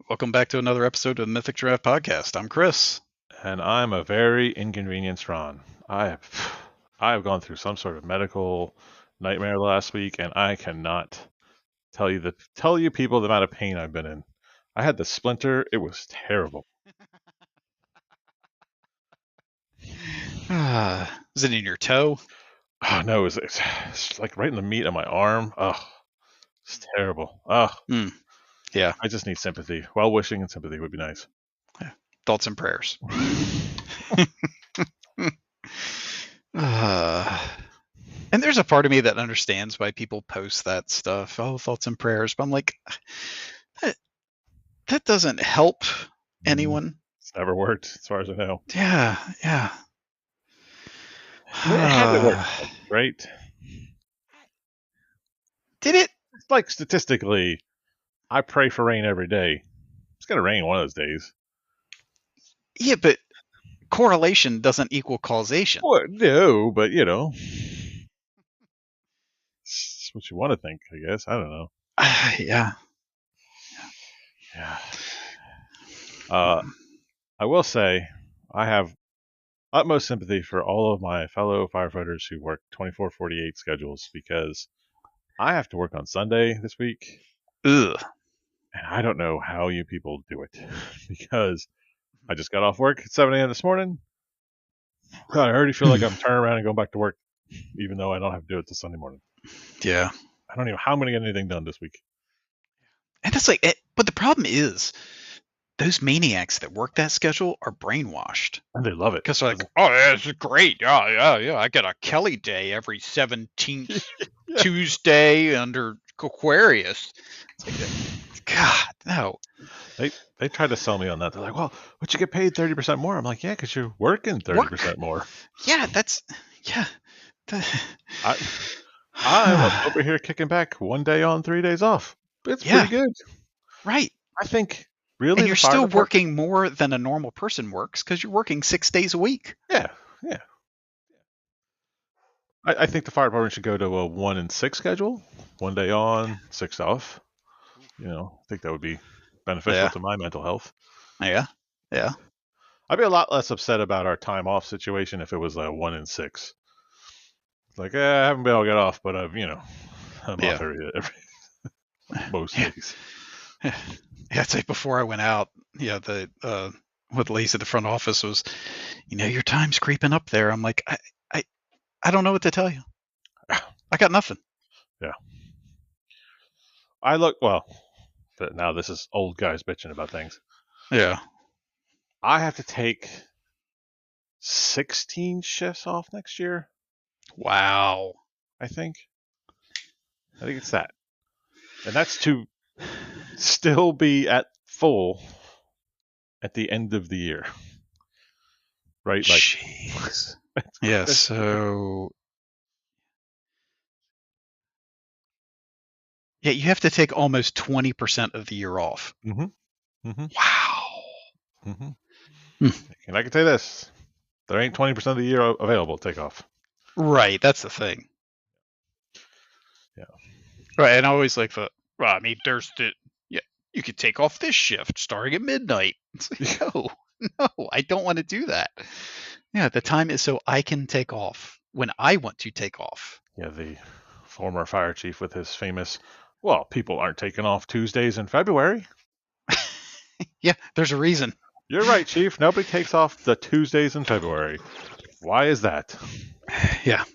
Welcome back to another episode of the Mythic Giraffe podcast. I'm Chris. And I'm a very inconvenienced Ron. I have gone through some sort of medical nightmare last week, and I cannot tell you people the amount of pain I've been in. I had the splinter; it was terrible. Is it in your toe? Oh no, it's like right in the meat of my arm. Oh, it's terrible. Oh, Yeah. I just need sympathy. Well wishing and sympathy would be nice. Thoughts and prayers. And there's a part of me that understands why people post that stuff. Oh, thoughts and prayers. But I'm like, that doesn't help anyone. It's never worked, as far as I know. Yeah. It hasn't worked, right? Did it? It's like statistically, I pray for rain every day. It's gonna rain one of those days. Yeah, but correlation doesn't equal causation. Well, no, but it's what you want to think, I guess. I don't know. Yeah. I will say I have utmost sympathy for all of my fellow firefighters who work 24/48 schedules, because I have to work on Sunday this week. Ugh. And I don't know how you people do it, because I just got off work at 7 a.m. this morning. I already feel like I'm turning around and going back to work, even though I don't have to do it till Sunday morning. Yeah. I don't know how I'm going to get anything done this week. And that's like, but the problem is, those maniacs that work that schedule are brainwashed. And they love it. Because they're like, oh, yeah, this is great. Yeah. I get a Kelly day every 17th Tuesday under Aquarius. It's like, God, no. They tried to sell me on that. They're like, well, but you get paid 30% more. I'm like, yeah, because you're working 30% more. Yeah, I'm over here kicking back 1 day on, 3 days off. It's pretty good. Right. I think, really. And you're still working more than a normal person works because you're working 6 days a week. Yeah. I think the fire department should go to a 1 in 6 schedule. 1 day on, 6 off. I think that would be beneficial to my mental health. Yeah. I'd be a lot less upset about our time off situation if it was a 1 in 6. It's like, I haven't been able to get off, but I'm off every most days. Yeah, I'd say before I went out, what Lace at the front office was, your time's creeping up there. I'm like, I don't know what to tell you. I got nothing. Yeah. But now this is old guys bitching about things. Yeah. I have to take 16 shifts off next year. Wow. I think it's that. And that's to still be at full at the end of the year. Right? Like, jeez. Yeah, so yeah, you have to take almost 20% of the year off. Mm-hmm. Wow. Mm-hmm. And I can tell you this, there ain't 20% of the year available to take off. Right, that's the thing. Yeah. Right, and I always like there's you could take off this shift starting at midnight. It's like, no, I don't want to do that. Yeah, the time is so I can take off when I want to take off. Yeah, the former fire chief with his famous, well, people aren't taking off Tuesdays in February. Yeah, there's a reason. You're right, Chief. Nobody takes off the Tuesdays in February. Why is that? Yeah.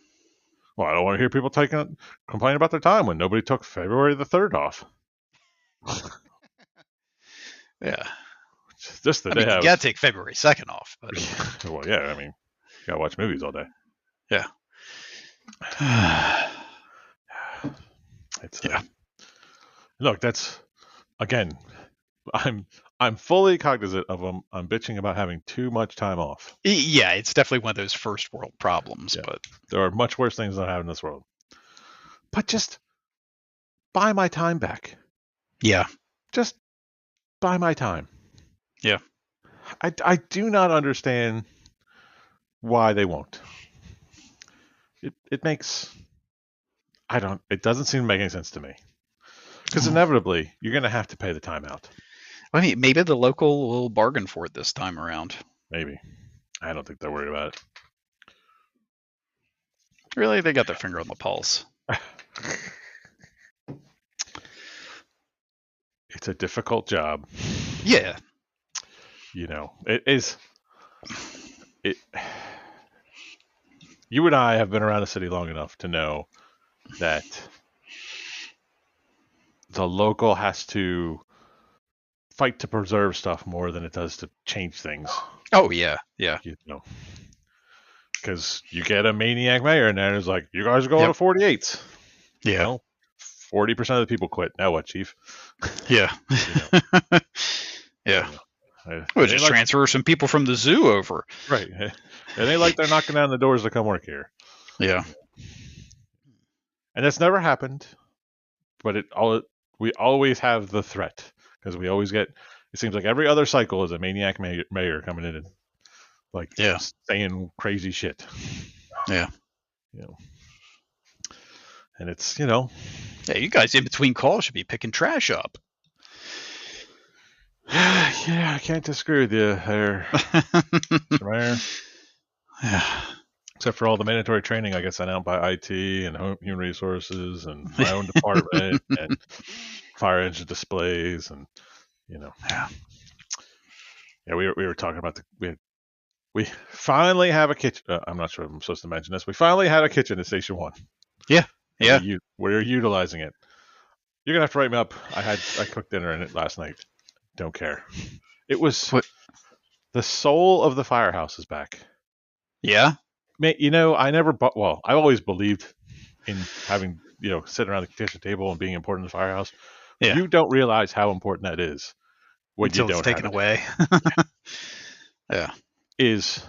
Well, I don't want to hear people complaining about their time when nobody took February the 3rd off. Yeah. Just the day. You gotta take February 2nd off. But... Well, yeah. You gotta watch movies all day. Yeah. Look, that's again. I'm fully cognizant of them. I'm bitching about having too much time off. Yeah, it's definitely one of those first world problems. Yeah. But there are much worse things than I have in this world. But just buy my time back. Yeah. Just buy my time. Yeah. I do not understand why they won't. It makes... It doesn't seem to make any sense to me. Because inevitably, you're going to have to pay the time out. I mean, maybe the local will bargain for it this time around. Maybe. I don't think they're worried about Really, they got their finger on the pulse. it. It's a difficult job. Yeah. It is. It. You and I have been around the city long enough to know that the local has to fight to preserve stuff more than it does to change things. Oh yeah, yeah. Because you get a maniac mayor and then it's like, you guys are going to 48s. Yeah. Well, 40% of the people quit. Now what, Chief? Yeah. Yeah. We'll just transfer some people from the zoo over. Right. And they like they're knocking down the doors to come work here. Yeah. And that's never happened. But we always have the threat. Because we always get, it seems like every other cycle is a maniac mayor coming in and saying crazy shit. Yeah. And it's, Yeah, you guys in between calls should be picking trash up. Yeah, I can't disagree with you there, Mr. Mayor. Yeah. Except for all the mandatory training I get sent out by IT and human resources and my own department and fire engine displays and Yeah. Yeah, we were talking about we finally have a kitchen. I'm not sure if I'm supposed to mention this. We finally had a kitchen at Station 1. Yeah. Yeah. We're utilizing it. You're gonna have to write me up. I cooked dinner in it last night. Don't care. It was the soul of the firehouse is back. Yeah. I never. Well, I always believed in having sitting around the kitchen table and being important in the firehouse. Yeah. You don't realize how important that is when until you don't it's taken have it. away. Yeah. Is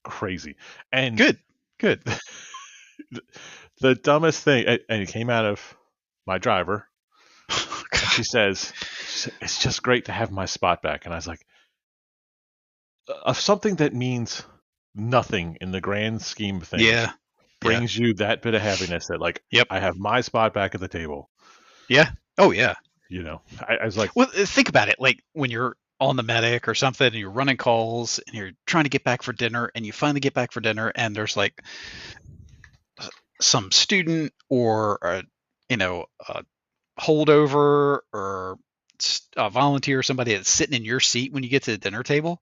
crazy and good. The dumbest thing, and it came out of my driver. She says, it's just great to have my spot back. And I was like, of something that means nothing in the grand scheme of things brings you that bit of happiness that I have my spot back at the table. Yeah. Oh yeah. I was like, well, think about it. Like when you're on the medic or something and you're running calls and you're trying to get back for dinner and you finally get back for dinner and there's like some student or a holdover or a volunteer or somebody that's sitting in your seat when you get to the dinner table.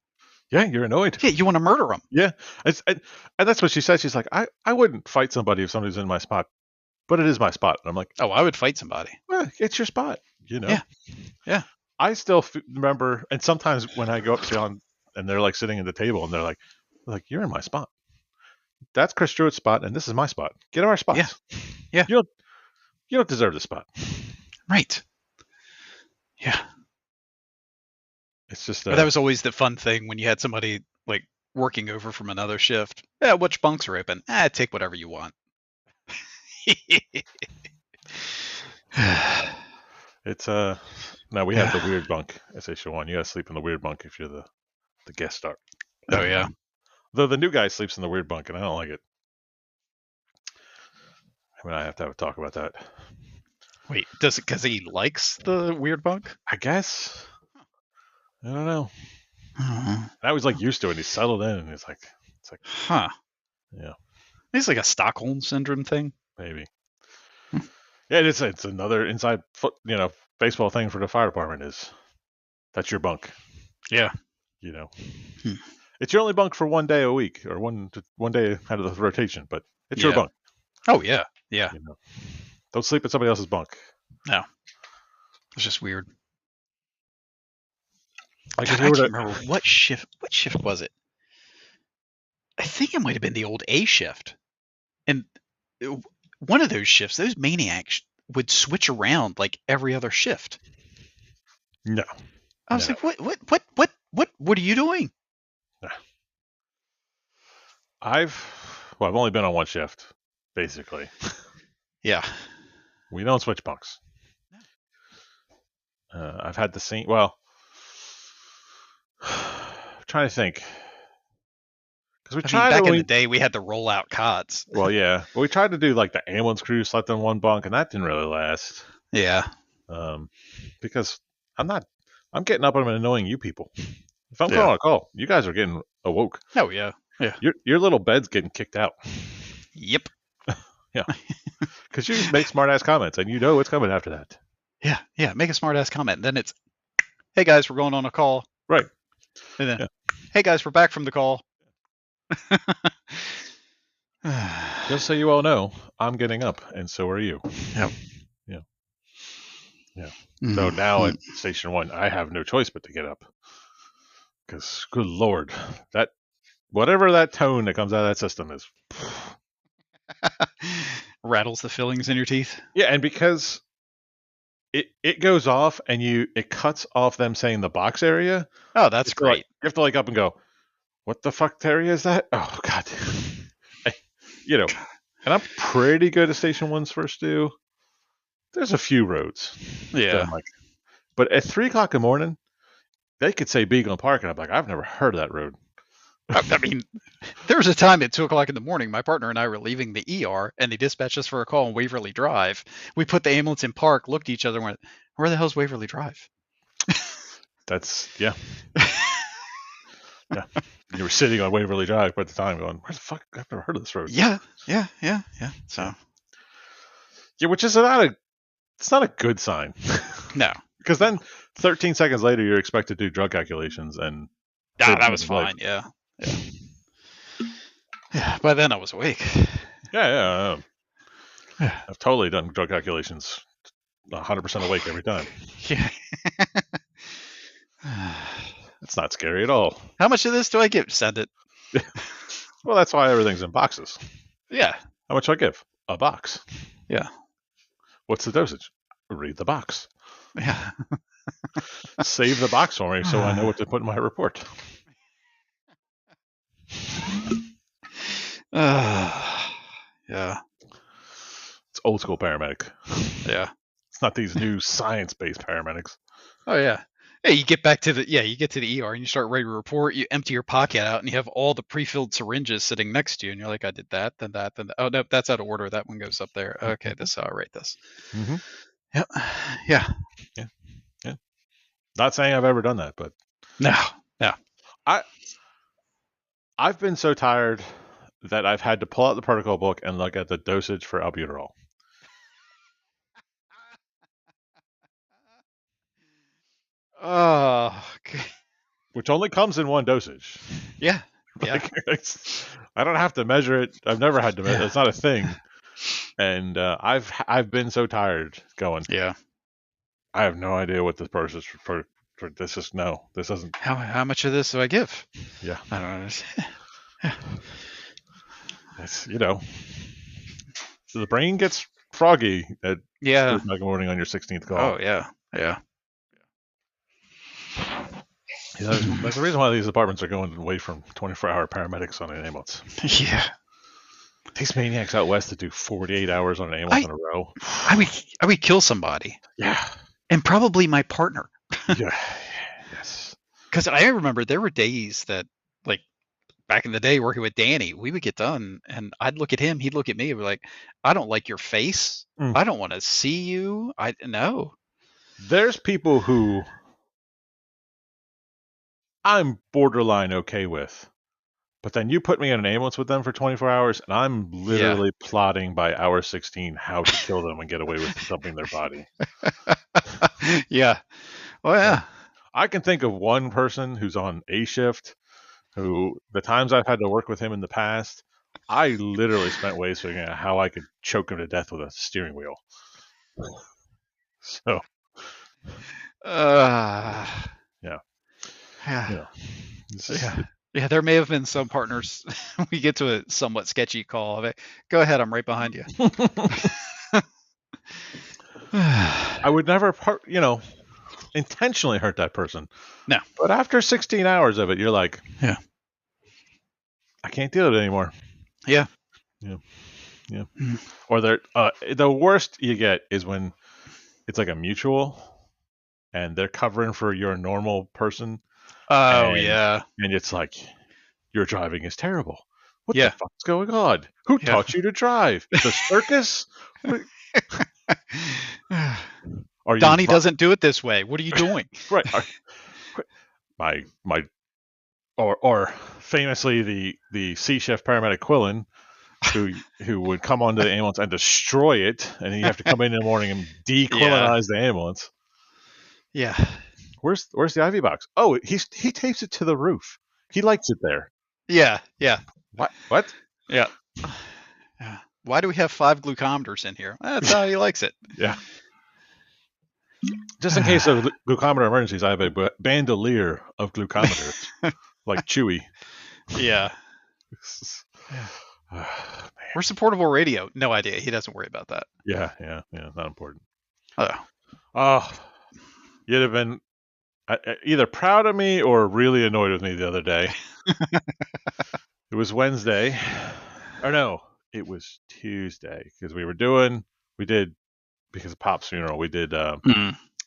Yeah, you're annoyed. Yeah, you want to murder them. Yeah, and that's what she said. She's like, I wouldn't fight somebody if somebody's in my spot, but it is my spot. And I'm like, oh, I would fight somebody. Well, it's your spot, Yeah. I still remember, and sometimes when I go up to on, and they're like sitting at the table, and they're like, you're in my spot. That's Chris Stewart's spot, and this is my spot. Get our spots. Yeah. You don't deserve this spot. Right. Yeah. It's just that was always the fun thing when you had somebody like working over from another shift. Yeah, which bunks are open? Take whatever you want. It's no, we have the weird bunk at Station 1. You gotta sleep in the weird bunk if you're the guest star. Oh yeah. Though the new guy sleeps in the weird bunk and I don't like it. I mean, I have to have a talk about that. Wait, does it because he likes the weird bunk? I guess. I don't know. I was like used to it. He settled in and it's like, huh? Yeah. It's like a Stockholm syndrome thing. Maybe. Yeah, it's another inside baseball thing for the fire department is that's your bunk. Yeah. It's your only bunk for one day a week or one day out of the rotation, but it's your bunk. Oh yeah, yeah. Don't sleep at somebody else's bunk. No, it's just weird. I can't remember what shift. What shift was it? I think it might have been the old A shift, and one of those shifts, those maniacs would switch around like every other shift. No, I was like, what are you doing? No. I've only been on one shift, basically. Yeah. We don't switch bunks. I've had the same. Well, I'm trying to think. Because back in the day, we had the rollout cots. Well, yeah, but we tried to do like the ambulance crew slept in one bunk, and that didn't really last. Yeah. Because I'm not I'm getting up and I'm annoying you people. If I'm Yeah. calling a call, you guys are getting awoke. Oh yeah. Yeah. Your little bed's getting kicked out. Yep. Yeah. Because you make smart ass comments and you know what's coming after that. Yeah. Yeah. Make a smart ass comment. And then it's, hey guys, we're going on a call. Right. And then, Yeah. hey guys, we're back from the call. Just so you all know, I'm getting up, and so are you. Yep. Yeah. Yeah. Mm. So now at Station 1, I have no choice but to get up. Because, good Lord, that whatever that tone that comes out of that system is. Rattles the fillings in your teeth. Yeah, and because it goes off and it cuts off them saying the box area. Oh, that's great. You have to up and go, what the fuck area is that? Oh, God. And I'm pretty good at Station 1's first due. There's a few roads. Yeah. But at 3 o'clock in the morning, they could say Beagle Park, and I'm like, I've never heard of that road. I mean, there was a time at 2 o'clock in the morning, my partner and I were leaving the ER, and they dispatched us for a call on Waverly Drive. We put the ambulance in park, looked at each other, and went, "Where the hell's Waverly Drive?" That's yeah. Yeah. You were sitting on Waverly Drive at the time, going, "Where the fuck? I've never heard of this road." Yeah. So yeah, which is it's not a good sign. No, because then 13 seconds later, you're expected to do drug calculations, and that was fine. Yeah. By then I was awake. Yeah. I've totally done drug calculations 100% awake every time. Yeah. It's not scary at all. How much of this do I give? Send it. Well, that's why everything's in boxes. Yeah. How much do I give? A box. Yeah. What's the dosage? Read the box. Yeah. Save the box for me so I know what to put in my report. Yeah. It's old school paramedic. Yeah. It's not these new science-based paramedics. Oh yeah. Hey, you get to the ER and you start writing a report, you empty your pocket out and you have all the pre-filled syringes sitting next to you and you're like, I did that, then that, then that. Oh no, that's out of order. That one goes up there. Okay, this is how I write this. Mm-hmm. Yep. Yeah. Not saying I've ever done that, but No. I've been so tired that I've had to pull out the protocol book and look at the dosage for albuterol. Oh. Which only comes in one dosage. Yeah. I don't have to measure it. I've never had to measure it. It's not a thing. And I've been so tired going. Yeah. I have no idea what this person is for. This is no. This doesn't. How much of this do I give? Yeah. I don't understand. It's so the brain gets froggy at 3 o'clock in the morning on your 16th call. Oh yeah. That's the reason why these departments are going away from 24-hour paramedics on an ambulance. Yeah. These maniacs out west that do 48 hours on an ambulance in a row. I would kill somebody. Yeah. And probably my partner. Yeah. Yes. Because I remember there were days that, like, back in the day working with Danny, we would get done and I'd look at him, he'd look at me, and be like, I don't like your face. I don't want to see you. No. There's people who I'm borderline okay with. But then you put me in an ambulance with them for 24 hours, and I'm literally plotting by hour 16 how to kill them and get away with dumping their body. Yeah. Oh, yeah. I can think of one person who's on A shift who, the times I've had to work with him in the past, I literally spent ways figuring out how I could choke him to death with a steering wheel. So. Yeah. Yeah, there may have been some partners. We get to a somewhat sketchy call. Go ahead, I'm right behind you. I would never, intentionally hurt that person. No. But after 16 hours of it, you're like, yeah, I can't deal with it anymore. Yeah. Or the worst you get is when it's like a mutual, and they're covering for your normal person. Oh, yeah. And it's like, your driving is terrible. What the fuck's going on? Who taught you to drive? The circus? Are you Donnie doesn't do it this way. What are you doing? right? My or famously the C shift paramedic Quillen, who would come onto the ambulance and destroy it, and you have to come in the morning and Yeah. dequillinize the ambulance. Yeah. Where's the IV box? Oh, he tapes it to the roof. He likes it there. Yeah. Yeah. What? Yeah. Yeah. Why do we have 5 glucometers in here? That's how he likes it. Yeah. Just in case of glucometer emergencies, I have a bandolier of glucometers, like Chewy. Yeah. Where's the portable radio? No idea. He doesn't worry about that. Yeah. Not important. Oh. Oh, you'd have been either proud of me or really annoyed with me the other day. It was Wednesday. Or no, it was Tuesday because we did because of Pop's funeral, we did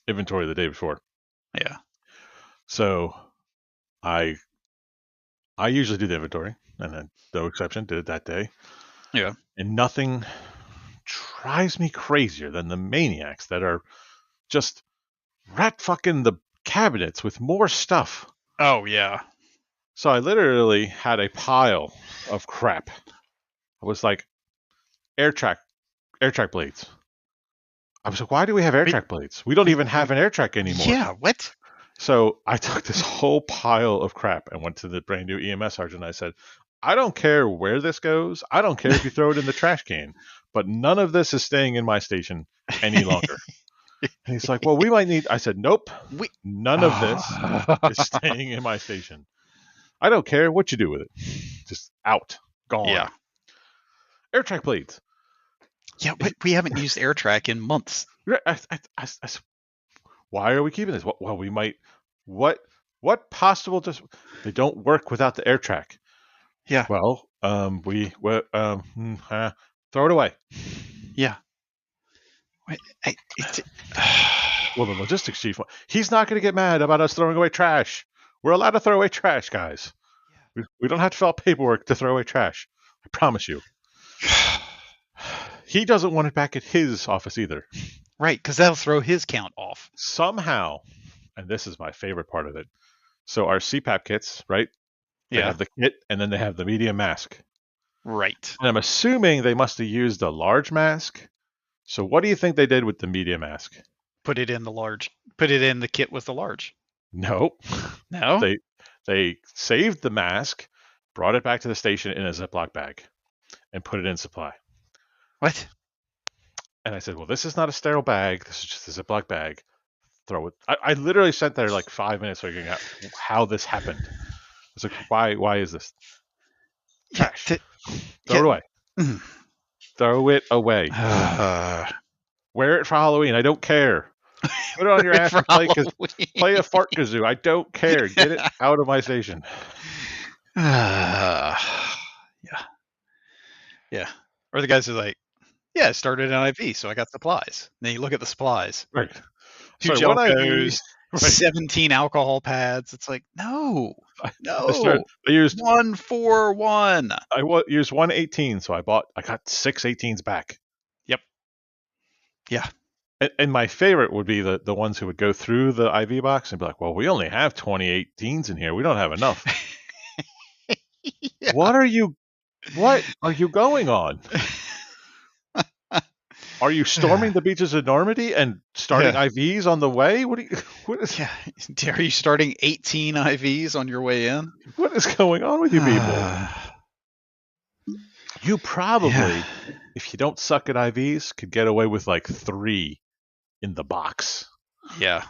inventory the day before. Yeah. So I usually do the inventory, and then no exception, did it that day. Yeah. And nothing drives me crazier than the maniacs that are just rat fucking the cabinets with more stuff. Oh, yeah. So I literally had a pile of crap. I was like, air track blades. I was like, why do we have air track blades? We don't even have an air track anymore. Yeah, what? So I took this whole pile of crap and went to the brand new EMS sergeant. And I said, I don't care where this goes. I don't care if you throw it in the trash can, but none of this is staying in my station any longer. And he's like, well, we might need. I said, nope, none of this is staying in my station. I don't care what you do with it. Just out, gone. Yeah. Air track blades. Yeah, but we haven't used air track in months. Why are we keeping this? Well, we might. What possible? Just they don't work without the air track. Yeah. Well, throw it away. Yeah. Well, the logistics chief, he's not going to get mad about us throwing away trash. We're allowed to throw away trash, guys. We don't have to fill out paperwork to throw away trash. I promise you. He doesn't want it back at his office either. Right, because that'll throw his count off. Somehow, and this is my favorite part of it. So our CPAP kits, right? They have the kit, and then they have the medium mask. Right. And I'm assuming they must have used a large mask. So what do you think they did with the medium mask? Put it in the large. Put it in the kit with the large. No. They saved the mask, brought it back to the station in a Ziploc bag, and put it in supply. What? And I said, well, this is not a sterile bag. This is just a Ziploc bag. Throw it. I literally sat there like 5 minutes figuring out how this happened. I was like, why is this? Trash. Throw it away. Throw it away. Wear it for Halloween. I don't care. Put it on your ass and play a fart kazoo. I don't care. Get it out of my station. Yeah. Or the guys are like, yeah, I started an IV, so I got supplies. And then you look at the supplies. Right. 2 Jelcos, 17 alcohol pads. It's like, no. I used 141. I used 118, so I got 6 18s back. Yep. Yeah. And my favorite would be the ones who would go through the IV box and be like, well, we only have 20 18s in here. We don't have enough. Yeah. What are you going on? Are you storming the beaches of Normandy and starting IVs on the way? What is? Yeah. Are you starting 18 IVs on your way in? What is going on with you people? You probably, if you don't suck at IVs, could get away with like 3 in the box. Yeah.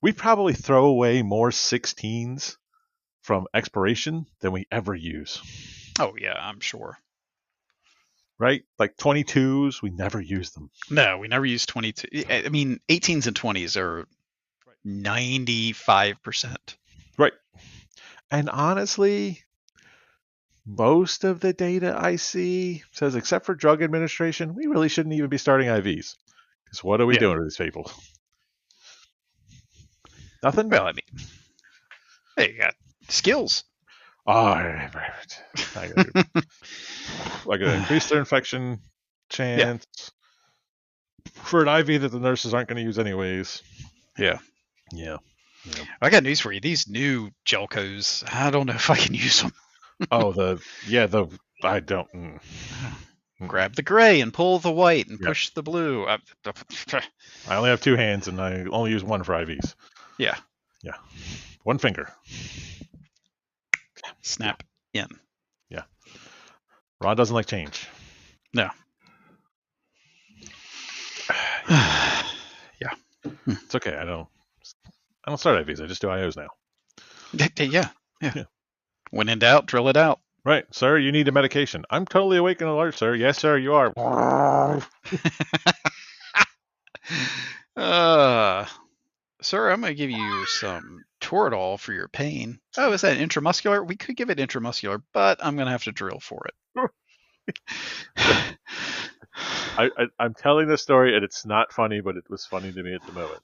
We probably throw away more 16s from expiration than we ever use. Oh, yeah, I'm sure. Right? Like 22s, we never use them. No, we never use 22. I mean, 18s and 20s are 95%. Right. And honestly, most of the data I see says, except for drug administration, we really shouldn't even be starting IVs. Because what are we doing to these people? Nothing? Well, I mean, hey, you got skills. I got to increase their infection chance. for an IV that the nurses aren't going to use anyways. Yeah. Yeah. I got news for you. These new Gelcos, I don't know if I can use them. Oh, I don't. Grab the gray and pull the white and Yeah. push the blue. I only have 2 hands and I only use one for IVs. Yeah. Yeah. One finger. Snap in. Yeah. Ron doesn't like change. No. Yeah. It's okay. I don't start IVs. I just do IOs now. Yeah. Yeah. When in doubt, drill it out. Right, sir. You need a medication. I'm totally awake and alert, sir. Yes, sir. You are. Sir, I'm going to give you some Toradol for your pain. Oh, is that intramuscular? We could give it intramuscular, but I'm going to have to drill for it. I'm telling this story, and it's not funny, but it was funny to me at the moment.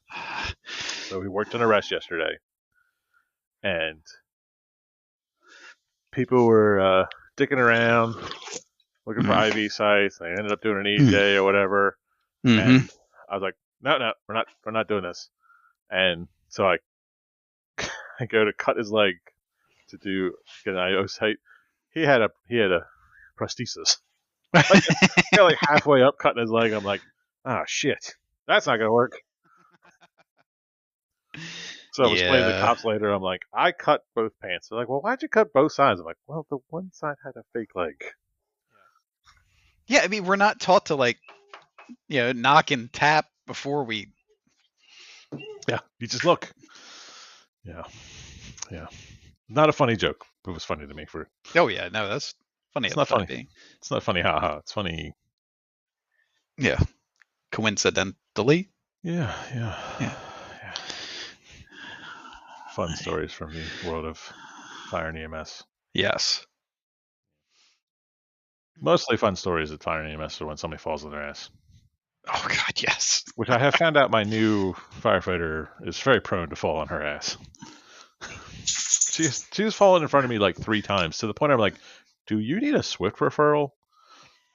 So we worked on a rest yesterday, and people were dicking around looking for IV sites. They ended up doing an EJ or whatever, and I was like, "No, we're not doing this." And so I go to cut his leg to get an IO site. He had a prosthesis. Like halfway up cutting his leg, I'm like, oh shit, that's not gonna work. So I was explaining to the cops later, I'm like, I cut both pants. They're like, well, why'd you cut both sides? I'm like, well, the one side had a fake leg. Yeah, I mean, we're not taught to knock and tap before we. Yeah, you just look. Yeah. Not a funny joke, but it was funny to me. Oh yeah, no, that's funny. It's not funny. It's not funny, haha. It's funny. Yeah. Coincidentally. Yeah. Fun stories from the world of fire and EMS. Yes. Mostly fun stories at fire and EMS are when somebody falls on their ass. Oh God, yes. Which I have found out my new firefighter is very prone to fall on her ass. She was falling in front of me like 3 times to the point I'm like, do you need a Swift referral?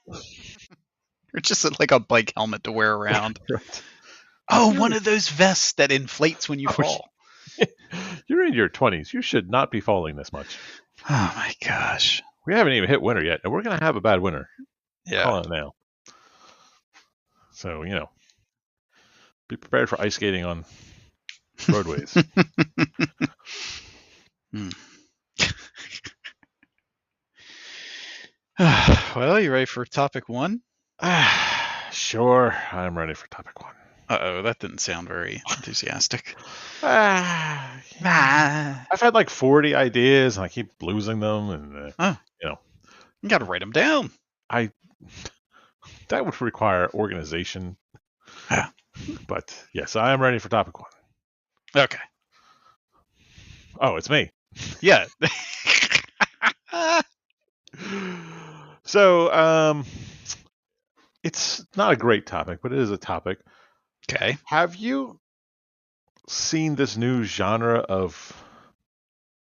Or just like a bike helmet to wear around. Right. Oh, one of those vests that inflates when you fall. You're in your 20s. You should not be falling this much. Oh my gosh. We haven't even hit winter yet, and we're going to have a bad winter. Yeah. Call it now. So, be prepared for ice skating on roadways. Well, you ready for topic 1? Sure, I'm ready for topic 1. Uh-oh, that didn't sound very enthusiastic. I've had like 40 ideas, and I keep losing them, and you got to write them down. That would require organization. Yeah. But yes, I am ready for topic 1. Okay. Oh, it's me. Yeah. So, it's not a great topic, but it is a topic. Okay. Have you seen this new genre of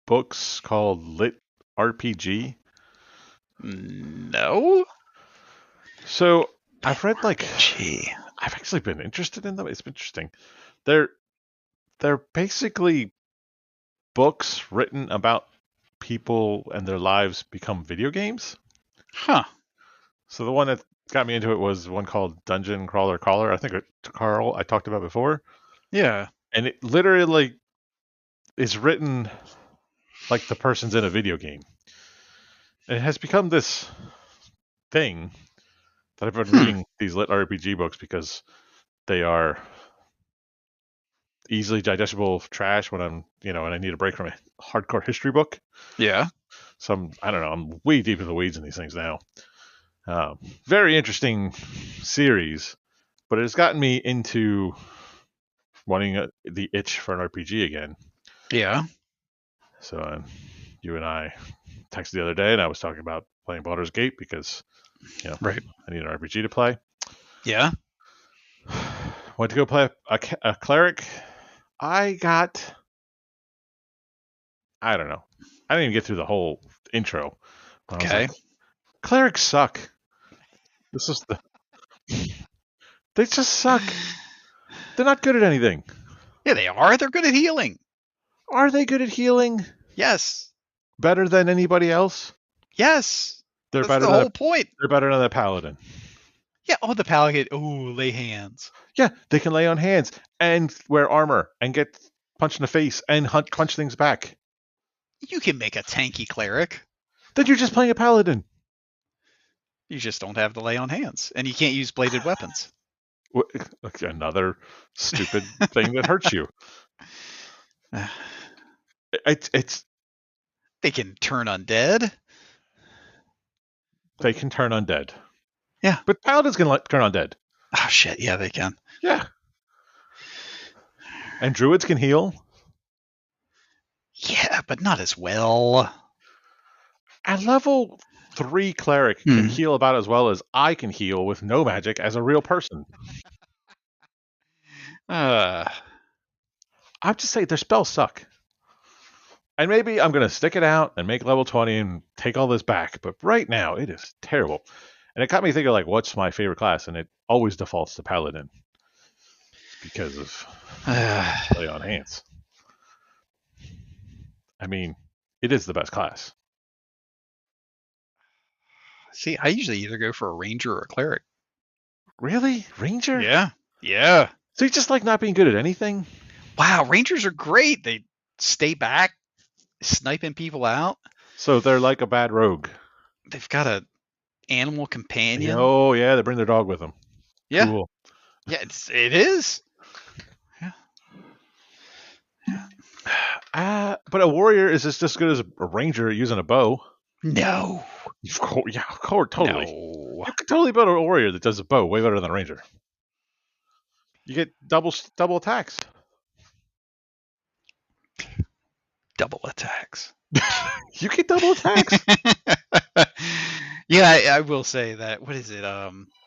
books called lit RPG? No. So I've read I've actually been interested in them. It's been interesting. They're basically books written about people and their lives become video games. Huh. So the one that got me into it was one called Dungeon Crawler Caller. I think Carl I talked about before. Yeah. And it literally is written like the person's in a video game. And it has become this thing that I've been reading these lit RPG books because they are easily digestible trash when I'm, and I need a break from a hardcore history book. Yeah. So I'm way deep in the weeds in these things now. Very interesting series, but it has gotten me into wanting the itch for an RPG again. Yeah. So you and I texted the other day, and I was talking about playing Baldur's Gate because, right. I need an RPG to play. Yeah. Went to go play a cleric. I don't know. I didn't even get through the whole intro. Okay. Clerics suck. This is They just suck. They're not good at anything. Yeah, they are. They're good at healing. Are they good at healing? Yes. Better than anybody else? Yes. They're That's better the than whole point. they're better than a paladin. Yeah. Oh, the paladin. Oh, lay hands. Yeah, they can lay on hands and wear armor and get punched in the face and punch things back. You can make a tanky cleric. Then you're just playing a paladin. You just don't have the lay on hands, and you can't use bladed weapons. Another stupid thing that hurts you. It's They can turn undead. they can turn undead. Yeah. But paladins can turn undead. Oh shit! Yeah, they can. Yeah. And druids can heal. Yeah, but not as well. A level 3 cleric can heal about as well as I can heal with no magic as a real person. I'm just saying their spells suck. And maybe I'm going to stick it out and make level 20 and take all this back. But right now, it is terrible. And it got me thinking, like, what's my favorite class? And it always defaults to Paladin. Because of play on hands. I mean, it is the best class. See, I usually either go for a ranger or a cleric. Really? Ranger? Yeah. Yeah. So you just like not being good at anything? Wow, rangers are great. They stay back, sniping people out. So they're like a bad rogue. They've got a animal companion. Oh, yeah, they bring their dog with them. Yeah. Cool. Yeah, it is. But a warrior is just as good as a ranger using a bow. No. Yeah, of course, totally. No. You could totally build a warrior that does a bow way better than a ranger. You get double attacks. Double attacks. You get double attacks. Yeah, I will say that. What is it?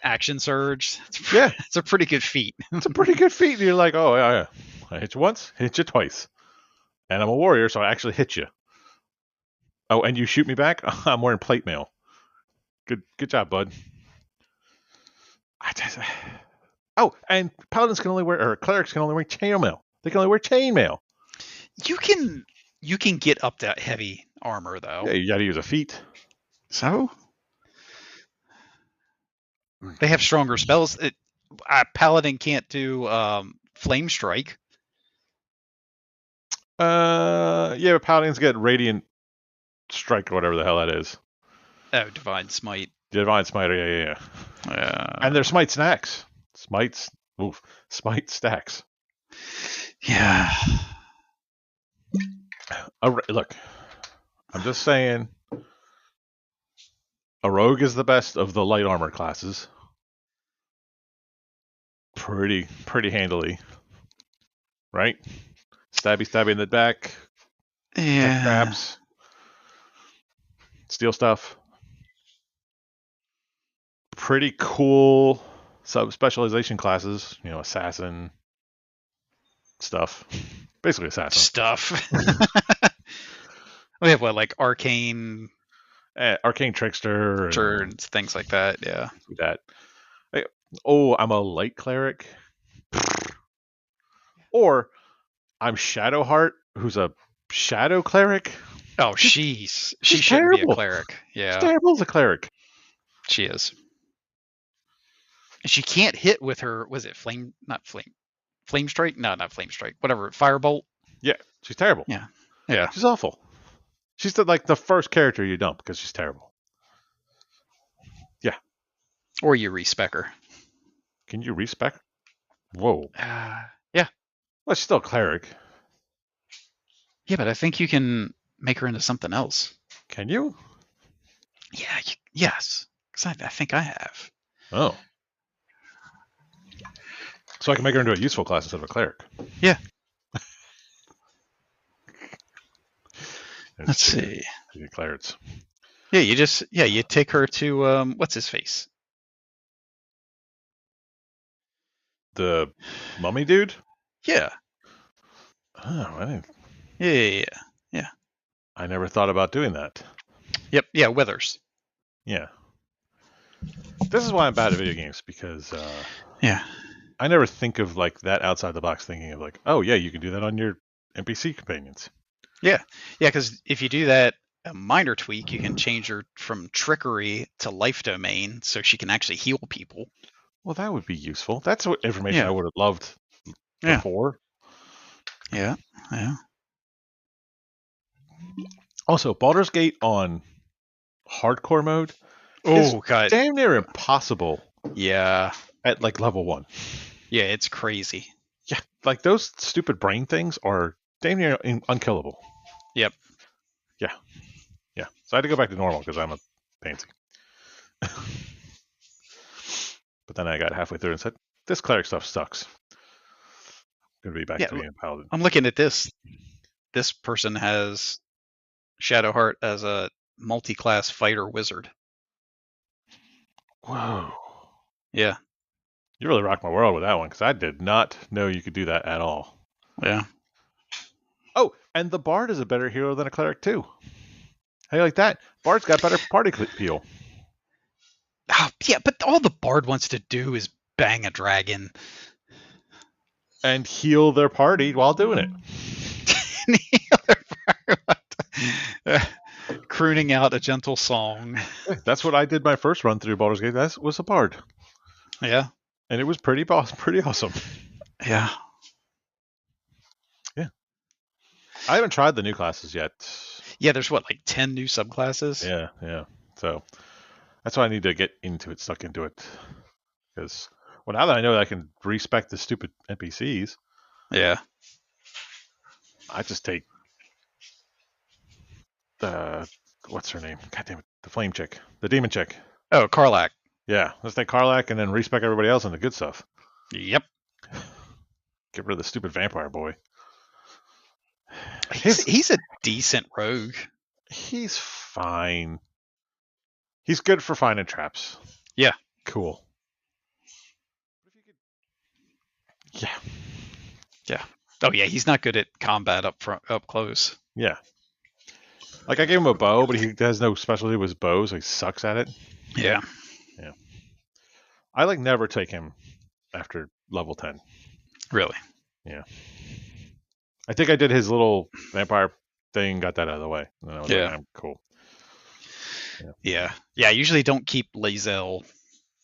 Action surge. Yeah, it's a pretty good feat. It's a pretty good feat. And you're like, oh yeah, I hit you once, hit you twice, and I'm a warrior, so I actually hit you. Oh, and you shoot me back? I'm wearing plate mail. Good job, bud. Oh, and paladins can only wear, or clerics can only wear chainmail. They can only wear chainmail. You can get up that heavy armor though. Yeah, you got to use a feat. So they have stronger spells. A paladin can't do flame strike. Yeah, but paladins get radiant strike or whatever the hell that is. Oh, divine smite. Divine smite, yeah. And they're smite snacks. Smite stacks. Yeah. Look, I'm just saying, a rogue is the best of the light armor classes. Pretty handily, right? Stabby in the back. Yeah. Traps. Steal stuff. Pretty cool sub-specialization classes. You know, assassin stuff. Basically assassin. Stuff. We have what, like arcane... arcane trickster. And things like that, yeah. That. Oh, I'm a light cleric. Or I'm Shadowheart, who's a shadow cleric. Oh, she shouldn't terrible. be a cleric. Yeah. She's terrible as a cleric. She is. She can't hit with her, was it flame strike? No, not flame strike. Whatever, firebolt. Yeah, she's terrible. Yeah. She's awful. She's the first character you dump because she's terrible. Yeah. Or you respec her. Can you respec? Whoa. Yeah. Well, she's still a cleric. Yeah, but I think you can make her into something else. Can you? Yeah. Yes. Because I think I have. Oh. So I can make her into a useful class instead of a cleric. Yeah. Let's see. Clerics. Yeah, you take her to what's his face? The mummy dude? Yeah. Oh, I didn't. Yeah. I never thought about doing that. Yep. Yeah, Withers. Yeah. This is why I'm bad at video games, because Yeah. I never think of like that outside the box, thinking of like, oh yeah, you can do that on your NPC companions. Yeah. Yeah, because if you do that, a minor tweak, you can change her from trickery to life domain so she can actually heal people. Well, that would be useful. That's what information I Yeah. would have loved Yeah. before. Yeah. Yeah. Also, Baldur's Gate on hardcore mode is Oh, God. damn near impossible Yeah. at like level 1. Yeah, it's crazy. Yeah, like those stupid brain things are damn near unkillable. Yep. Yeah, yeah. So I had to go back to normal because I'm a pansy. But then I got halfway through and said, this cleric stuff sucks. I'm going to be back Yeah. to being a paladin. I'm looking at this. This person has Shadowheart as a multi-class fighter wizard. Whoa. Yeah. You really rocked my world with that one because I did not know you could do that at all. Yeah. Oh, and the bard is a better hero than a cleric too. How you like that? Bard's got better party appeal. Oh, yeah, but all the bard wants to do is bang a dragon. And heal their party while doing it. Crooning out a gentle song. That's what I did my first run through Baldur's Gate. That was a bard. Yeah. And it was pretty awesome. Yeah. Yeah. I haven't tried the new classes yet. Yeah, there's what, like 10 new subclasses? Yeah, yeah. So that's why I need to get into it, stuck into it. Because, well, now that I know that I can respec the stupid NPCs, Yeah. I just take the, what's her name? God damn it. The flame chick. The demon chick. Oh, Karlach. Yeah. Let's take Karlach and then respec everybody else in the good stuff. Yep. Get rid of the stupid vampire boy. He's a decent rogue. He's fine. He's good for finding traps. Yeah. Cool. Yeah. Yeah. Oh yeah, he's not good at combat up close. Yeah. Like I gave him a bow, but he has no specialty with his bow, so he sucks at it. Yeah. Yeah. I like never take him after level 10. Really? Yeah. I think I did his little vampire thing, got that out of the way. And I was like, I'm cool. Yeah. Yeah, I usually don't keep Lae'zel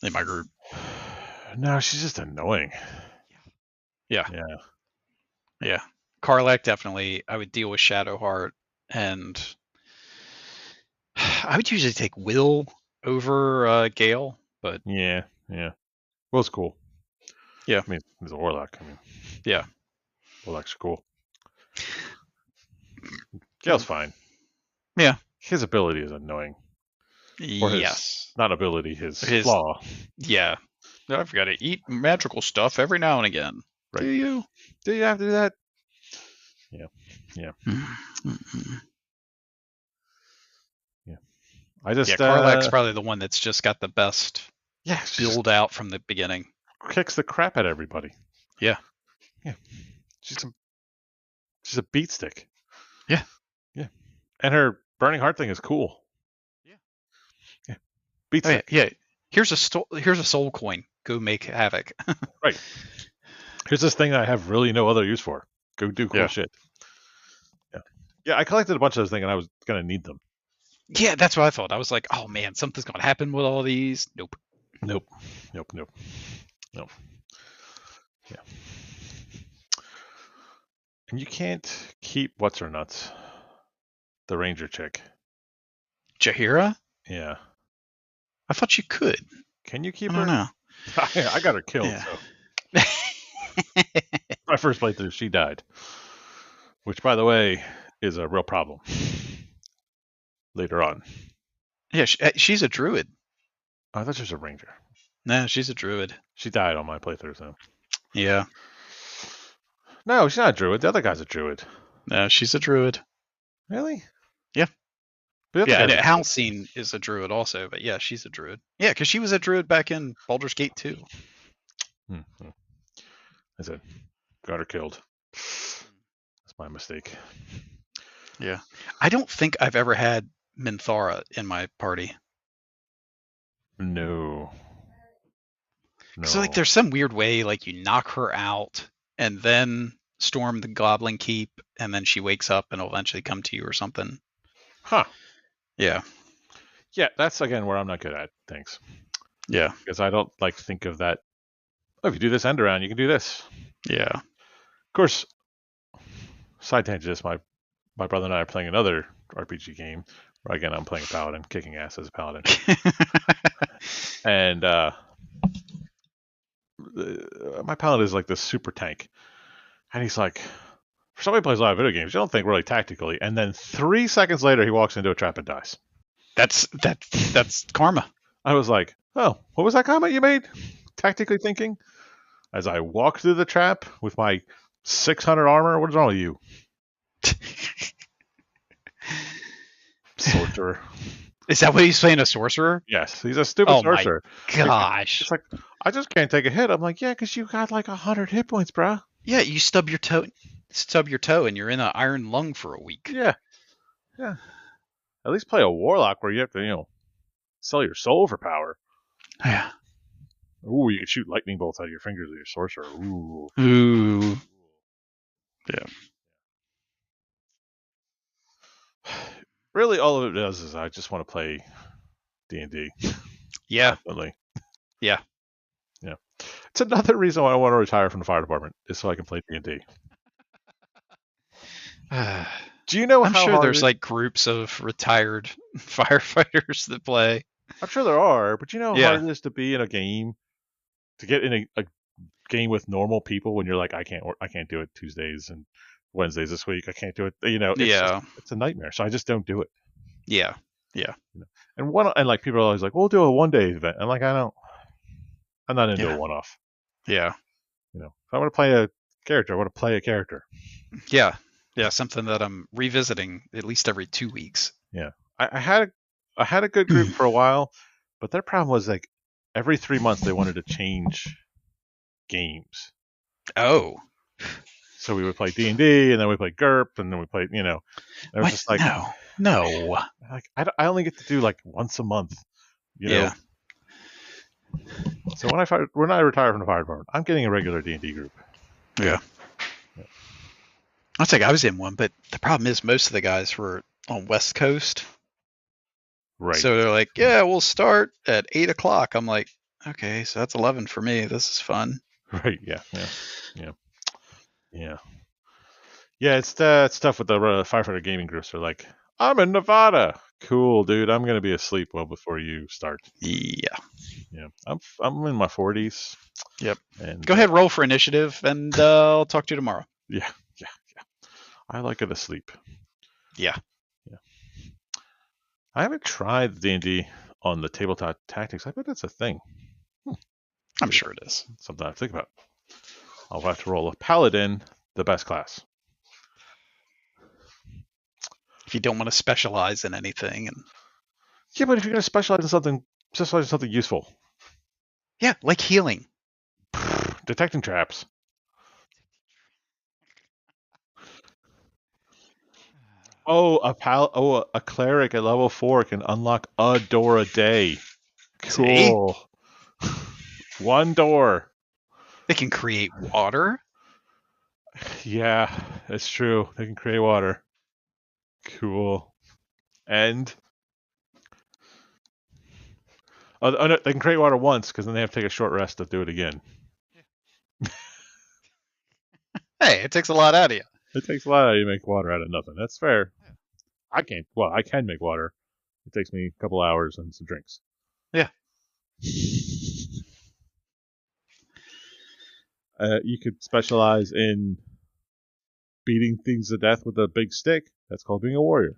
in my group. No, she's just annoying. Yeah. Yeah. Yeah. Karlach, definitely. I would deal with Shadowheart, and I would usually take Will over Gale, but Yeah. Will's cool. Yeah. I mean, he's a warlock. I mean, yeah. Warlocks are cool. Gale's fine. Yeah. His ability is annoying. Or yes. Not ability, his flaw. Yeah. I've got to eat magical stuff every now and again. Right. Do you? Do you have to do that? Yeah. Mm-hmm. Yeah. Karlach's probably the one that's just got the best build just out from the beginning. Kicks the crap out of everybody. Yeah. Yeah. She's a beat stick. Yeah. Yeah. And her burning heart thing is cool. Yeah. Beat stick. Yeah. Here's a soul coin. Go make havoc. Right. Here's this thing that I have really no other use for. Go do cool shit. Yeah. Yeah, I collected a bunch of those things and I was gonna need them. Yeah, that's what I thought. I was like, oh man, something's gonna happen with all these. Nope. Yeah. And you can't keep what's her nuts. The ranger chick. Jaheira? Yeah. I thought you could. Can you keep her? I don't know. I got her killed, so. My first playthrough, she died. Which, by the way, is a real problem. Later on. Yeah, she's a druid. Oh, I thought she was a ranger. No, she's a druid. She died on my playthrough, so. Yeah. No, she's not a druid. The other guy's a druid. No, she's a druid. Really? Yeah. Yeah, and Halcyon is a druid also, but yeah, she's a druid. Yeah, because she was a druid back in Baldur's Gate 2. Mm-hmm. I said, got her killed. That's my mistake. Yeah. I don't think I've ever had Minthara in my party. No. So like No. there's some weird way like you knock her out and then storm the Goblin Keep, and then she wakes up and will eventually come to you or something. Huh. Yeah. Yeah, that's again where I'm not good at things. Yeah. Because I don't like think of that. Oh, if you do this end around, you can do this. Yeah. Of course, side tangent is my brother and I are playing another RPG game where again I'm playing a paladin, kicking ass as a paladin. And my paladin is like this super tank. And he's like, for somebody who plays a lot of video games, you don't think really tactically. And then 3 seconds later, he walks into a trap and dies. That's karma. I was like, oh, what was that comment you made? Tactically thinking? As I walk through the trap with my 600 armor, what is wrong with you? Sorcerer. Is that what he's playing, a sorcerer? Yes, he's a stupid Oh sorcerer. my gosh. It's like, I just can't take a hit. I'm like, yeah, because you got like 100 hit points, bro. Yeah, you stub your toe, and you're in an iron lung for a week. Yeah. At least play a warlock where you have to, sell your soul for power. Yeah. Ooh, you can shoot lightning bolts out of your fingers with your sorcerer. Ooh. Ooh. Yeah. Really, all of it does is I just want to play D&D. Yeah. Constantly. Yeah. Yeah. It's another reason why I want to retire from the fire department is so I can play D&D. Do you know I'm how sure hard there's like groups of retired firefighters that play. I'm sure there are, but you know how Yeah. hard it is to be in a game, to get in a game with normal people when you're like, I can't do it Tuesdays and Wednesdays this week. I can't do it. Yeah. It's a nightmare. So I just don't do it. Yeah. Yeah. And like people are always like, we'll do a 1-day event. I'm like, I'm not into Yeah. a one-off. Yeah. If I want to play a character, I want to play a character. Yeah. Yeah. Something that I'm revisiting at least every 2 weeks. Yeah. I had a good group for a while, but their problem was like every 3 months they wanted to change games. Oh. So we would play D&D, and then we played GURP, and then we played, it was What? just like, No. like I only get to do like once a month, Yeah. So when I retire from the fire department, I'm getting a regular D&D group. Yeah. I'll say I was in one, but the problem is most of the guys were on West Coast. Right. So they're like, yeah, we'll start at 8:00. I'm like, okay, so that's 11 for me. This is fun. Right. Yeah. Yeah. It's that stuff with the firefighter gaming groups. They're like, I'm in Nevada. Cool, dude. I'm gonna be asleep well before you start. Yeah. Yeah. I'm in my 40s. Yep. And Go ahead, roll for initiative, and I'll talk to you tomorrow. Yeah. I like it asleep. Yeah. I haven't tried D&D on the tabletop tactics. I bet that's a thing. I'm sure it is. Something I have to think about. I'll have to roll a paladin, the best class. If you don't want to specialize in anything, and Yeah, but if you're going to specialize in something useful. yeah, like healing. Detecting traps. Oh, a cleric at level 4 can unlock a door a day. Cool. See? One door. They can create water. Yeah, it's true. They can create water. Cool. And no, they can create water once because then they have to take a short rest to do it again. Hey, it takes a lot out of you. It takes a lot of you to make water out of nothing. That's fair. I can't. Well, I can make water. It takes me a couple hours and some drinks. Yeah. You could specialize in beating things to death with a big stick. That's called being a warrior.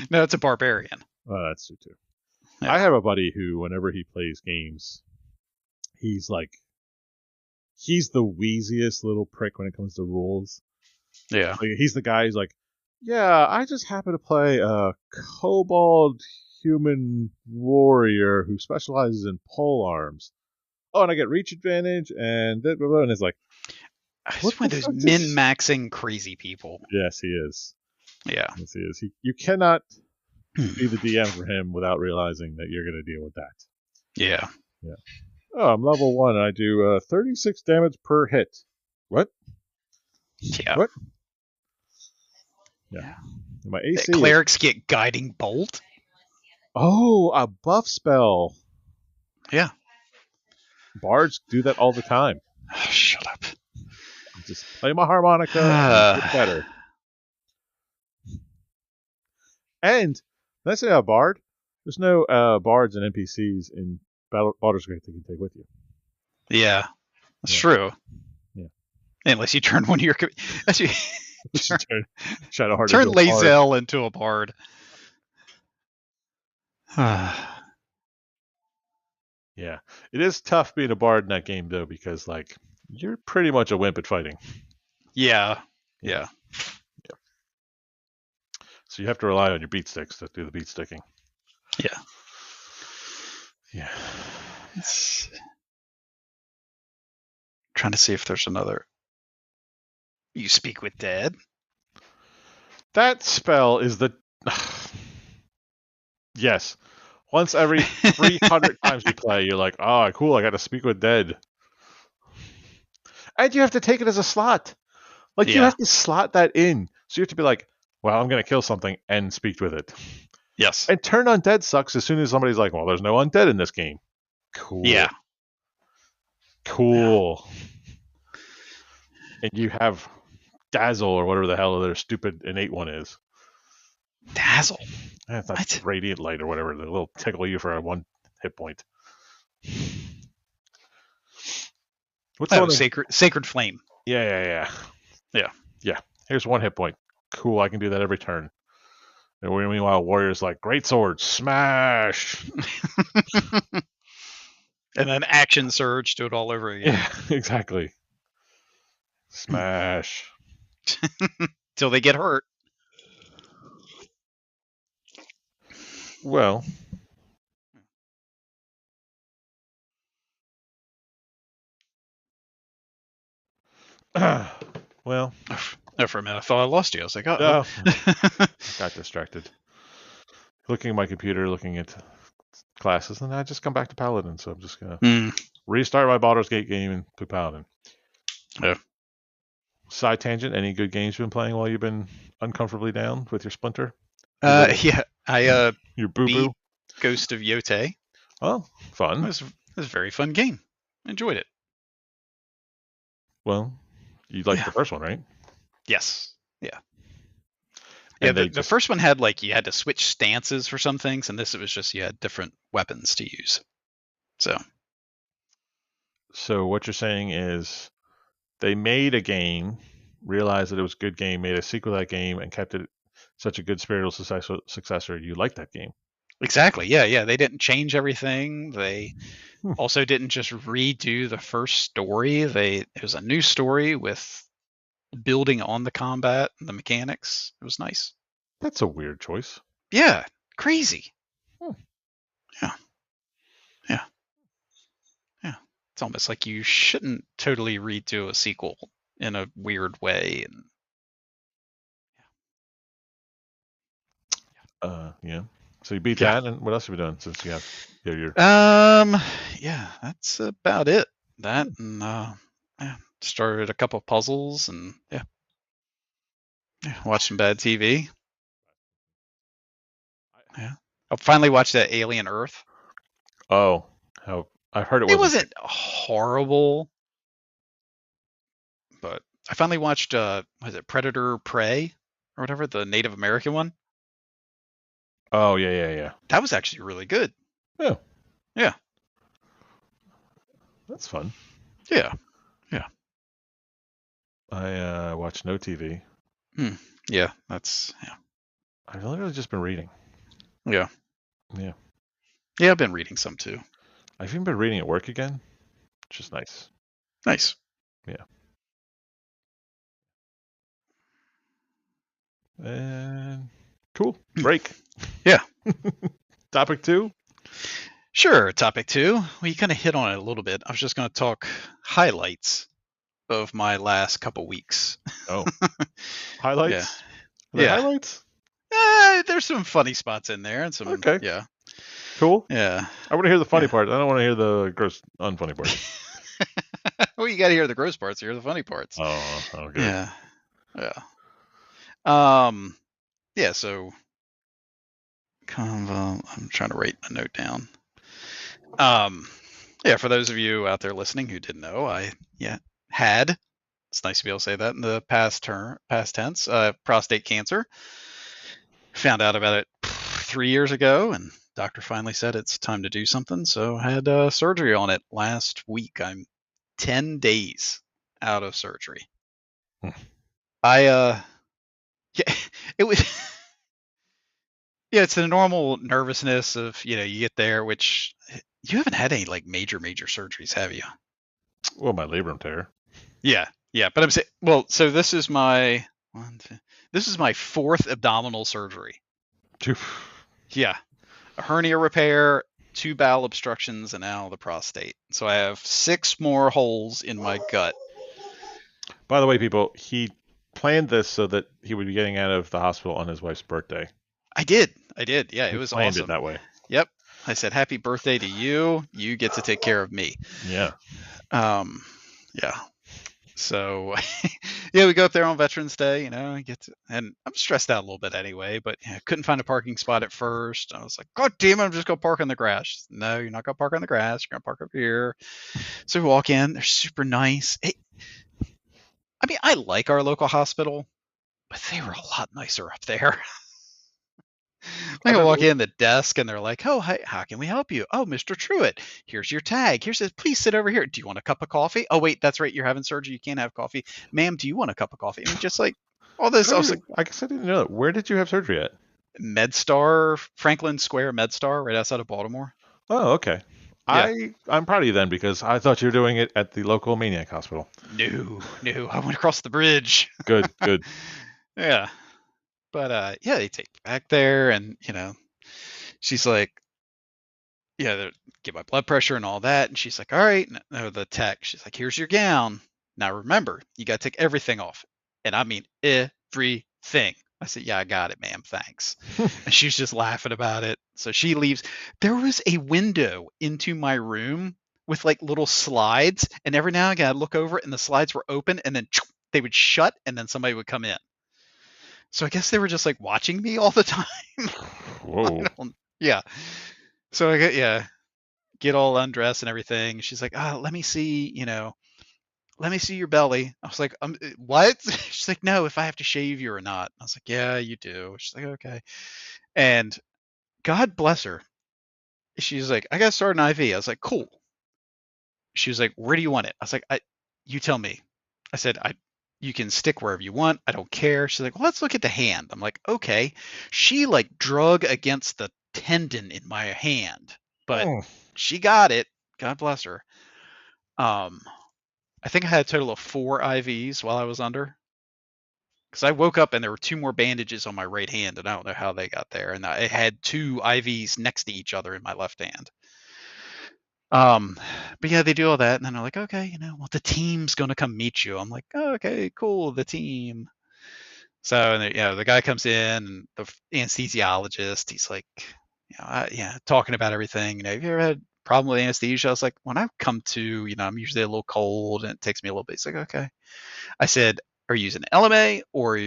No, it's a barbarian. That's true too. Yeah. I have a buddy who, whenever he plays games, he's the wheeziest little prick when it comes to rules. Yeah. Like, he's the guy who's like, yeah, I just happen to play a kobold human warrior who specializes in pole arms. Oh, and I get reach advantage, and it's like, He's one of those min-maxing crazy people. Yes, he is. Yeah. Yes, he is. You cannot be the DM for him without realizing that you're going to deal with that. Yeah. Yeah. Oh, I'm level 1. I do 36 damage per hit. What? Yeah. What? Yeah. My AC is... Clerics get Guiding Bolt. Oh, a buff spell. Yeah. Bards do that all the time. Shut up. Just play my harmonica and you get better. And let's say a bard. There's no bards and NPCs in Baldur's Gate that you can take with you. Yeah, that's true. Yeah. Unless you turn one of your turn Shadowheart turn into a bard. Lae'zel into a bard. Yeah, it is tough being a bard in that game though, because like you're pretty much a wimp at fighting. Yeah. So you have to rely on your beat sticks to do the beat sticking. Yeah. Yeah. Trying to see if there's another. You speak with dead. That spell is the... Yes. Once every 300 times you play, you're like, oh, cool, I got to speak with dead. And you have to take it as a slot. Like, you have to slot that in. So you have to be like, well, I'm going to kill something and speak with it. Yes. And turn undead sucks as soon as somebody's like, well, there's no undead in this game. Cool. Yeah. Cool. And you have Dazzle or whatever the hell their stupid innate one is. Dazzle? It's not Radiant Light or whatever. They'll tickle you for a 1 hit point. What's Sacred Flame. Yeah. Here's 1 hit point. Cool, I can do that every turn. And meanwhile, Warrior's like, great sword, smash! And then action surge, do it all over again. Yeah, exactly. Smash. Till they get hurt. Well. Well. No, for a minute I thought I lost you. I was like, oh. Got distracted. Looking at my computer, looking at classes, and I just come back to Paladin, so I'm just going to restart my Baldur's Gate game and play Paladin. Yeah. Side tangent, any good games you've been playing while you've been uncomfortably down with your Splinter? Yeah, I your boo-boo? Ghost of Yote. Oh, fun. It was a very fun game. Enjoyed it. Well, you liked the first one, right? Yes. Yeah. Yeah, the first one had you had to switch stances for some things, and this it was just you had different weapons to use. So what you're saying is they made a game, realized that it was a good game, made a sequel to that game, and kept it such a good spiritual successor. You like that game. Exactly. Yeah. They didn't change everything. They also didn't just redo the first story. It was a new story with building on the combat and the mechanics. It was nice. That's a weird choice. Yeah. Crazy. Yeah. It's almost like you shouldn't totally redo a sequel in a weird way. And yeah. So you beat that, and what else have you done since you have your? Yeah, that's about it. That and started a couple of puzzles and watched some bad TV. Yeah, I finally watched that Alien Earth. Oh, how I heard it wasn't horrible, but I finally watched was it Predator Prey or whatever, the Native American one. Oh yeah. That was actually really good. Yeah. That's fun. Yeah. I watch no TV. Yeah, I've literally just been reading. Yeah, I've been reading some too. I've even been reading at work again, which is nice. Nice. Yeah. And cool. Break. Yeah. Topic 2? Sure, topic 2. We kind of hit on it a little bit. I was just going to talk highlights of my last couple weeks. Oh. Highlights? Yeah. Highlights? There's some funny spots in there and some, Okay, yeah, cool. yeah, I want to hear the funny yeah. part. I don't want to hear the gross, unfunny parts. Well, you got to hear the gross parts, hear the funny parts. Oh, good. Yeah, yeah. Um, yeah. So, I'm trying to write a note down. Um, yeah. For those of you out there listening who didn't know, I had. It's nice to be able to say that in the past tense. Prostate cancer. Found out about it 3 years ago, and doctor finally said it's time to do something. So I had surgery on it last week. I'm 10 days out of surgery. Hmm. I yeah, it was yeah, it's the normal nervousness of, you get there, which you haven't had any like major surgeries, have you? Well, my labrum tear. Yeah, yeah, but I'm saying, well, so this is my this is my fourth abdominal surgery. Phew. Yeah, a hernia repair, two bowel obstructions, and now the prostate. So I have six more holes in my gut. By the way, people, he planned this so that he would be getting out of the hospital on his wife's birthday. I did. Yeah, it He was planned it awesome. that way. Yep. I said, "Happy birthday to you. You get to take care of me." Yeah. Um, yeah. So, yeah, we go up there on Veterans Day, and I'm stressed out a little bit anyway, but yeah, couldn't find a parking spot at first. I was like, God damn it, I'm just gonna park on the grass. No, you're not gonna park on the grass. You're gonna park up here. So we walk in. They're super nice. I mean, I like our local hospital, but they were a lot nicer up there. I Like I bet. walk in the desk and they're like, "Oh, hi, how can we help you? Oh, Mr. Truitt, here's your tag. Here's this. Please sit over here. Do you want a cup of coffee? Oh, wait, that's right. You're having surgery. You can't have coffee, ma'am. Do you want a cup of coffee?" I mean, just like all this. I was like, I guess I didn't know that. Where did you have surgery at? MedStar, Franklin Square MedStar, right outside of Baltimore. Oh, okay. Yeah. I'm proud of you then because I thought you were doing it at the local Maniac Hospital. No, no, I went across the bridge. Good, good. Yeah, but yeah, they take me back there, and she's like, yeah, get my blood pressure and all that. And she's like, all right. No, the tech, she's like, here's your gown. Now remember, you got to take everything off. And I mean, everything. I said, yeah, I got it, ma'am. Thanks. And she's just laughing about it. So she leaves. There was a window into my room with like little slides. And every now and again, I'd look over it and the slides were open and then they would shut and then somebody would come in. So I guess they were just like watching me all the time. I Whoa. don't, yeah. So I get all undressed and everything. She's like, let me see, let me see your belly. I was like, what? She's like, no, if I have to shave you or not. I was like, yeah, you do. She's like, okay. And God bless her. She's like, I got to start an IV. I was like, cool. She was like, where do you want it? I was like, you tell me. I said, you can stick wherever you want. I don't care. She's like, well, let's look at the hand. I'm like, okay. She like drug against the tendon in my hand, but Hmm. she got it. God bless her. Um, I think I had a total of 4 IVs while I was under. Because I woke up and there were 2 more bandages on my right hand, and I don't know how they got there. And I had 2 IVs next to each other in my left hand. Um, but yeah, they do all that, and then they're like, okay, well, the team's gonna come meet you. I'm like, oh, okay, cool, the team. So, and the guy comes in, and the anesthesiologist, he's like, talking about everything. Have you ever had a problem with anesthesia? I was like, when I come to, I'm usually a little cold, and it takes me a little bit. He's like, okay. I said, are you using LMA or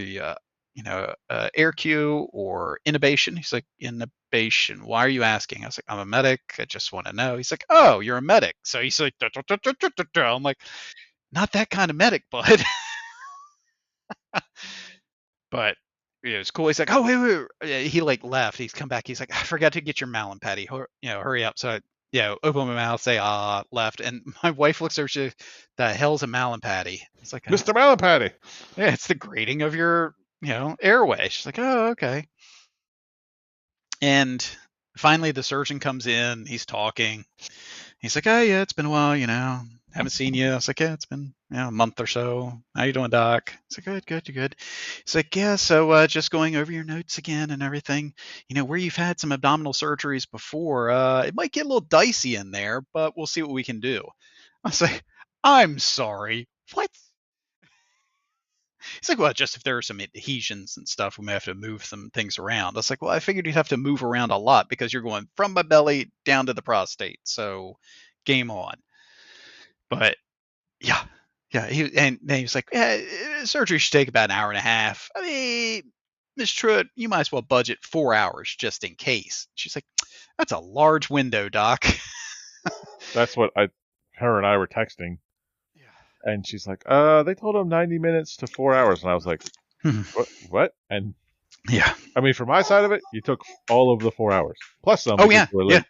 air Q or intubation? He's like, intubation. Why are you asking? I was like, I'm a medic. I just want to know. He's like, oh, you're a medic. So he's like, "Duh, duh, duh, duh, duh, duh, duh." I'm like, not that kind of medic, bud. But it was cool. He's like, oh, wait. He like left. He's come back. He's like, I forgot to get your Malin patty. Hurry up. So open my mouth, say left. And my wife looks over. She, the hell's a Malin patty? It's like, Mr. Malapatty. yeah, it's the grading of your, airway. She's like, oh, okay. And finally, the surgeon comes in. He's talking. He's like, oh, yeah, it's been a while, haven't seen you. I was like, yeah, it's been a month or so. How you doing, doc? He's like, good, good, you're good. He's like, yeah, so just going over your notes again and everything. Where you've had some abdominal surgeries before, it might get a little dicey in there, but we'll see what we can do. I was like, I'm sorry. What? He's like, well, just if there are some adhesions and stuff, we may have to move some things around. I was like, well, I figured you'd have to move around a lot because you're going from my belly down to the prostate. So game on. But yeah, yeah. And then he was like, yeah, surgery should take about an hour and a half. I mean, Miss Truitt, you might as well budget 4 hours just in case. She's like, that's a large window, Doc. That's what her and I were texting, and she's like, they told him 90 minutes to 4 hours, and I was like, Yeah. what? And Yeah. I mean, for my side of it, you took all of the 4 hours plus some Oh because yeah. you were Yeah. late.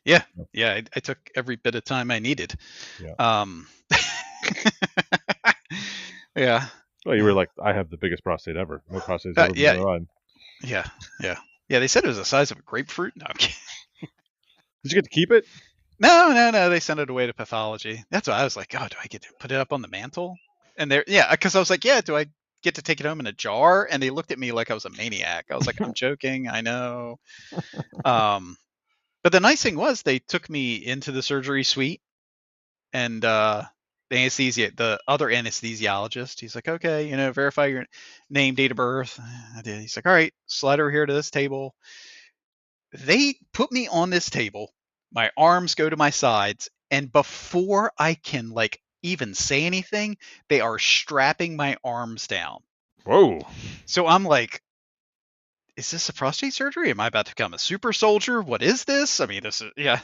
Yeah. Yeah. I took every bit of time I needed. Yeah. Yeah. Well, you were like, I have the biggest prostate ever. No prostate's ever been Yeah. run. Yeah. Yeah. Yeah. They said it was the size of a grapefruit. No, I'm kidding. Did you get to keep it? No. They sent it away to pathology. That's why I was like, oh, do I get to put it up on the mantle? And because I was like, yeah, do I get to take it home in a jar? And they looked at me like I was a maniac. I was like, I'm joking. I know. But the nice thing was they took me into the surgery suite, and the other anesthesiologist, he's like, okay, verify your name, date of birth. I did. He's like, all right, slide over here to this table. They put me on this table. My arms go to my sides, and before I can even say anything, they are strapping my arms down. Whoa. So I'm like, is this a prostate surgery? Am I about to become a super soldier? What is this? I mean, this is, yeah.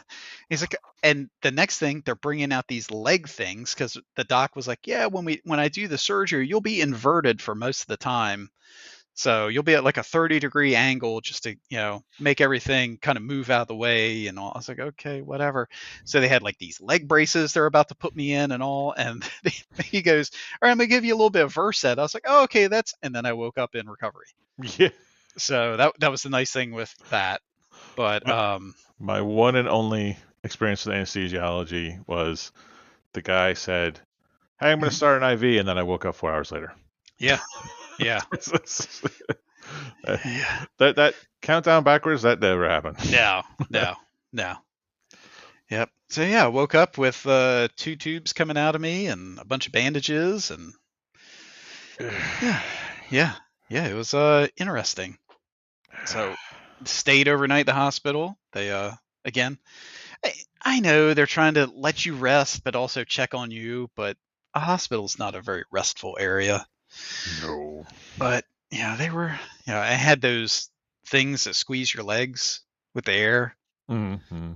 He's like, and the next thing, they're bringing out these leg things because the doc was like, yeah, when I do the surgery, you'll be inverted for most of the time. So you'll be at like a 30-degree angle just to, make everything kind of move out of the way and all. I was like, okay, whatever. So they had like these leg braces they're about to put me in and all. And he goes, all right, I'm going to give you a little bit of Versed. I was like, oh, okay, and then I woke up in recovery. Yeah. So that was the nice thing with that. But my one and only experience with anesthesiology was the guy said, hey, I'm going to start an IV, and then I woke up 4 hours later. Yeah. That countdown backwards, that never happened. No. Yep. So yeah, I woke up with 2 tubes coming out of me and a bunch of bandages and yeah, it was interesting. So stayed overnight at the hospital. They again, I know they're trying to let you rest but also check on you, but a hospital's not a very restful area. No. But they were, I had those things that squeeze your legs with the air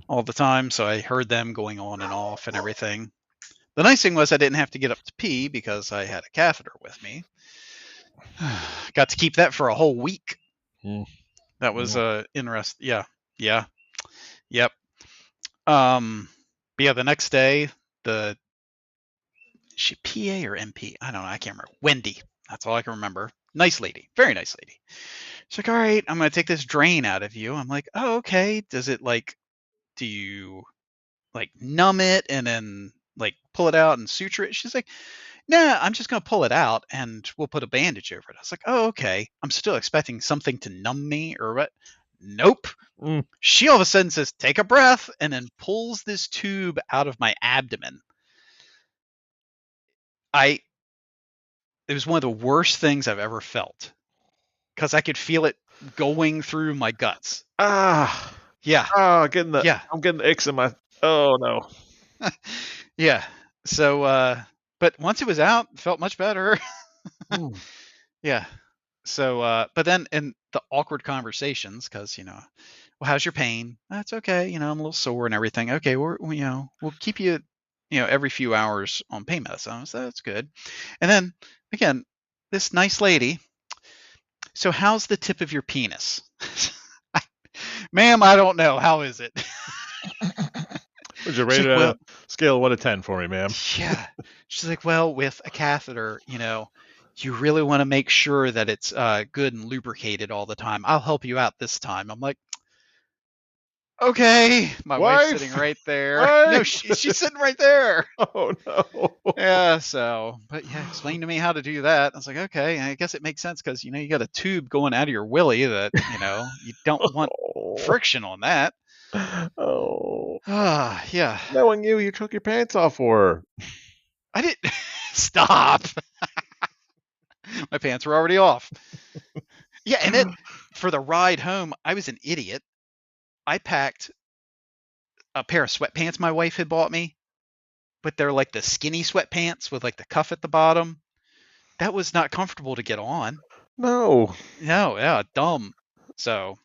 all the time, so I heard them going on and off and everything. The nice thing was I didn't have to get up to pee because I had a catheter with me. Got to keep that for a whole week. That was interesting. Yeah. Yep. But yeah, the next day, she PA or MP? I don't know. I can't remember. Wendy. That's all I can remember. Nice lady. Very nice lady. She's like, all right, I'm going to take this drain out of you. I'm like, oh, okay. Does it do you numb it and then pull it out and suture it? She's like, nah, I'm just going to pull it out and we'll put a bandage over it. I was like, oh, okay. I'm still expecting something to numb me or what? Nope. She all of a sudden says, take a breath, and then pulls this tube out of my abdomen. It was one of the worst things I've ever felt because I could feel it going through my guts. Yeah. I'm getting the icks in my, oh no. Yeah. So, but once it was out, it felt much better. Yeah. So, but then in the awkward conversations, because, well, how's your pain? That's okay. I'm a little sore and everything. Okay. We'll keep you, every few hours on pain medicine. So that's good. And then again, this nice lady. So how's the tip of your penis? Ma'am, I don't know. How is it? Would you rate it on a scale of 1 to 10 for me, ma'am? Yeah. She's like, well, with a catheter, you really want to make sure that it's good and lubricated all the time. I'll help you out this time. I'm like, okay. My wife's sitting right there. No, she's sitting right there. Oh, no. Yeah, but yeah, explain to me how to do that. I was like, okay. I guess it makes sense because, you got a tube going out of your willy that, you don't want friction on that. Oh. Yeah. Knowing you took your pants off for her. I didn't. Stop. My pants were already off. Yeah, and then for the ride home, I was an idiot. I packed a pair of sweatpants my wife had bought me, but they're like the skinny sweatpants with like the cuff at the bottom. That was not comfortable to get on. No. No, yeah, dumb. So,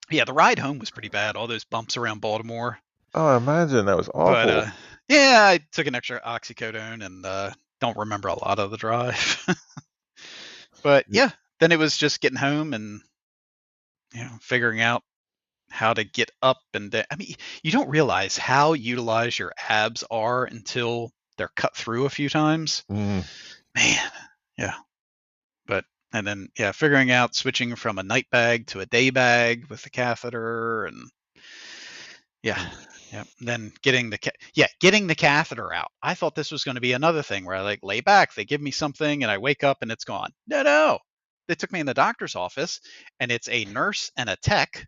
yeah, the ride home was pretty bad. All those bumps around Baltimore. Oh, imagine that was But awful. yeah, I took an extra oxycodone and don't remember a lot of the drive. But yeah, then it was just getting home and figuring out how to get up and down. I mean, you don't realize how utilized your abs are until they're cut through a few times. Mm. Man, yeah. But and then figuring out switching from a night bag to a day bag with the catheter and yeah. Then getting the catheter out. I thought this was going to be another thing where I like lay back, they give me something and I wake up and it's gone. No. They took me in the doctor's office and it's a nurse and a tech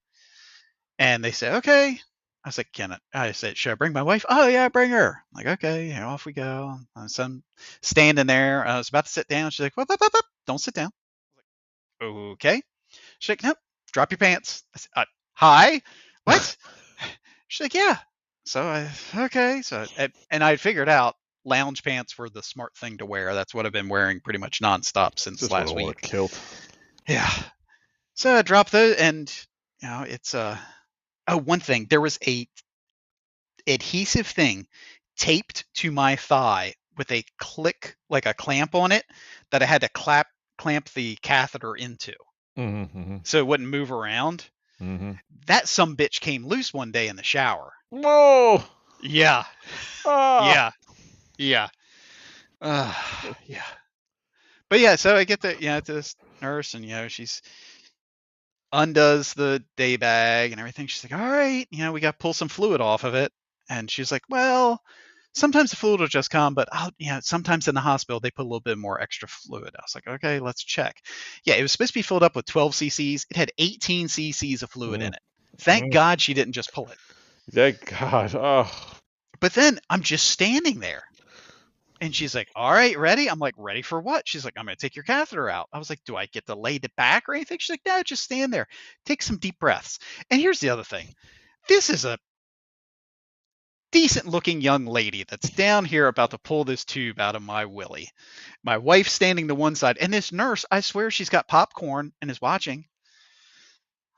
and they say, okay. I was like, I said, should I bring my wife? Oh yeah, bring her. I'm like, okay, off we go. So I'm standing there. I was about to sit down. She's like, whoop, whoop, whoop, whoop. Don't sit down. I was like, okay. She's like, nope, drop your pants. I said, hi? What? She's like, yeah. So okay. So and I figured out lounge pants were the smart thing to wear. That's what I've been wearing pretty much nonstop since Just last wouldn't want week. a kilt. Yeah. So I dropped those, and it's one thing. There was a adhesive thing taped to my thigh with a click, like a clamp on it, that I had to clamp the catheter into, so it wouldn't move around. That sumbitch came loose one day in the shower. Whoa! Yeah. Ah! Yeah. Yeah. But yeah, so I get to this nurse, and she's undoes the day bag and everything. She's like, all right, we got to pull some fluid off of it. And she's like, well, sometimes the fluid will just come, but sometimes in the hospital they put a little bit more extra fluid. I was like, okay, let's check. Yeah, it was supposed to be filled up with 12 cc's. It had 18 cc's of fluid in it. Thank God she didn't just pull it. Thank God. Oh. But then I'm just standing there. And she's like, all right, ready? I'm like, ready for what? She's like, I'm going to take your catheter out. I was like, do I get to lay it back or anything? She's like, no, just stand there. Take some deep breaths. And here's the other thing. This is a decent looking young lady that's down here about to pull this tube out of my willy. My wife standing to one side. And this nurse, I swear she's got popcorn and is watching.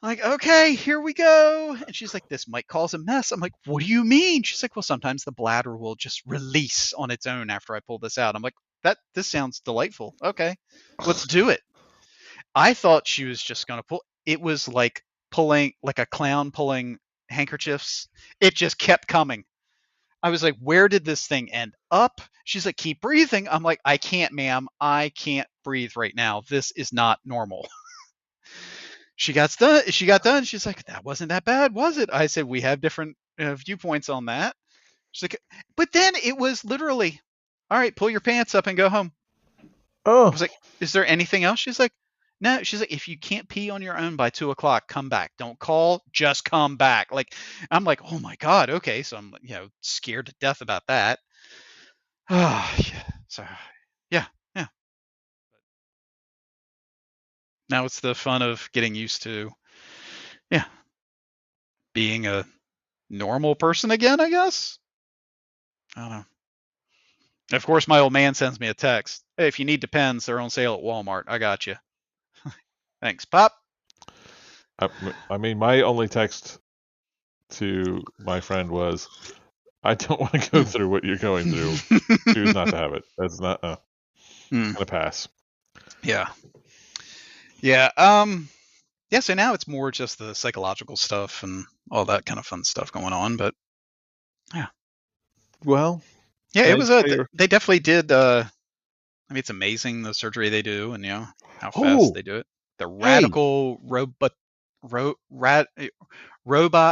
I'm like, okay, here we go. And she's like, this might cause a mess. I'm like, what do you mean? She's like, well, sometimes the bladder will just release on its own after I pull this out. I'm like, this sounds delightful. Okay, let's do it. I thought she was just going to pull. It was like pulling, like a clown pulling handkerchiefs. It just kept coming. I was like, where did this thing end up? She's like, keep breathing. I'm like, I can't, ma'am. I can't breathe right now. This is not normal. She got done. She's like, that wasn't that bad, was it? I said, we have different viewpoints on that. She's like, but then it was literally, all right, pull your pants up and go home. I was like, is there anything else? She's like, no. She's like, if you can't pee on your own by 2:00, come back. Don't call, just come back. Like, I'm like, oh my God. Okay. So I'm, scared to death about that. Oh, yeah. So yeah. Now it's the fun of getting used to, being a normal person again, I guess. I don't know. Of course, my old man sends me a text. Hey, if you need Depends, they're on sale at Walmart. I got you. Thanks, Pop. I mean, my only text to my friend was, I don't want to go through what you're going through. Choose not to have it. That's not gonna pass. Yeah. So now it's more just the psychological stuff and all that kind of fun stuff going on. But yeah. Well, yeah, it was they definitely did. I mean, it's amazing the surgery they do and how fast they do it. The radical robot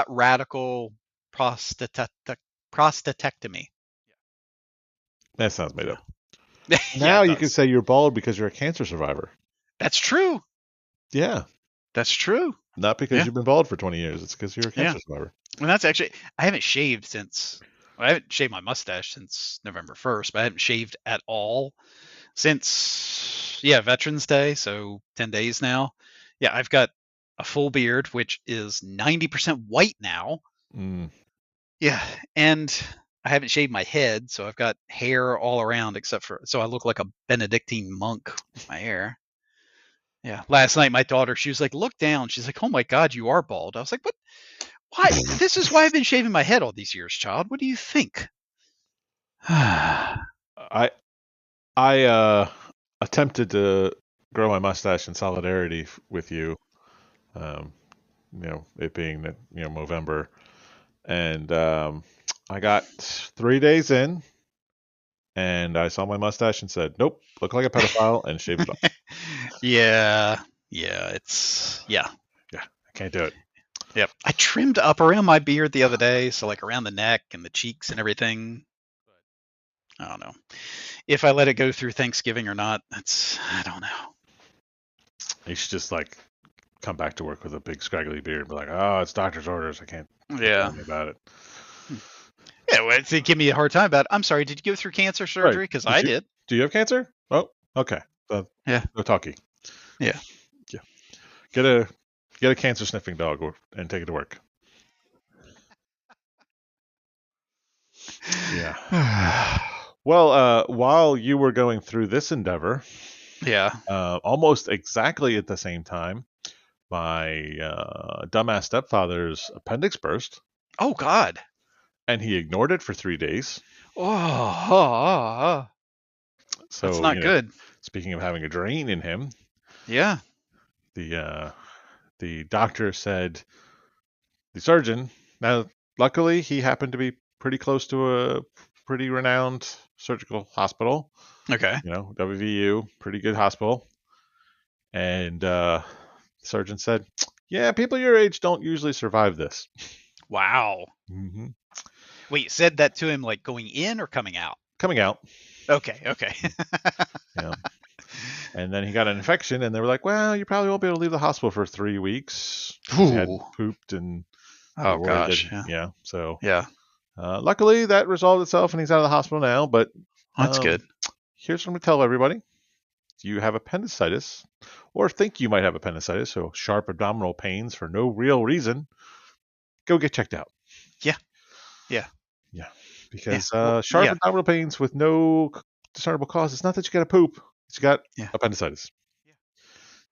radical prostatectomy. That sounds made up. Now you can say you're bald because you're a cancer survivor. That's true. Yeah. That's true. Not because you've been bald for 20 years. It's because you're a cancer survivor. And that's actually, I haven't shaved since, I haven't shaved my mustache since November 1st, but I haven't shaved at all since yeah, Veterans Day, so 10 days now. Yeah, I've got a full beard, which is 90% white now. Mm. Yeah, and I haven't shaved my head, so I've got hair all around except for so I look like a Benedictine monk with my hair. Yeah. Last night my daughter, she was like, "Look down." She's like, "Oh my God, you are bald." I was like, "What? Why? This is why I've been shaving my head all these years, child. What do you think?" I I attempted to grow my mustache in solidarity with you. Um, it being that November, and I got 3 days in, and I saw my mustache and said, "Nope, look like a pedophile," and shaved it off. Yeah. Yeah, it's yeah. Yeah, I can't do it. Yep. I trimmed up around my beard the other day, so like around the neck and the cheeks and everything. I don't know. If I let it go through Thanksgiving or not, I don't know. You should just like come back to work with a big scraggly beard and be like, "Oh, it's doctor's orders. I can't do Yeah. anything about it." Yeah, well, they give me a hard time about it. I'm sorry, did you go through cancer Right? surgery? Because Did I you did. do you have cancer? Oh, okay. Yeah. No talkie. Yeah. Yeah, get a cancer sniffing dog and take it to work. Yeah. Well, while you were going through this endeavor, Yeah. almost exactly at the same time, my dumbass stepfather's appendix burst, Oh God. and he ignored it for 3 days. Oh, that's So, not good. speaking of having a drain in him, Yeah. the uh, the doctor said the surgeon. Now, luckily, he happened to be pretty close to a pretty renowned surgical hospital. Okay. WVU, pretty good hospital. And the surgeon said, "Yeah, people your age don't usually survive this." Wow. Hmm. Wait, said that to him like going in or coming out? Coming out, Okay. Okay. yeah. And then he got an infection, and they were like, "Well, you probably won't be able to leave the hospital for 3 weeks because he had Ooh. pooped, and they Oh were worried that, gosh. Yeah. yeah." So, Yeah. luckily, that resolved itself, and he's out of the hospital now. But That's good. here's what I'm going to tell everybody: do you have appendicitis, or think you might have appendicitis, so sharp abdominal pains for no real reason, go get checked out. Yeah. Yeah. Yeah, Yeah. because Well, sharp yeah. abdominal pains with no discernible cause, it's not that you got to poop, it's you got Yeah. appendicitis.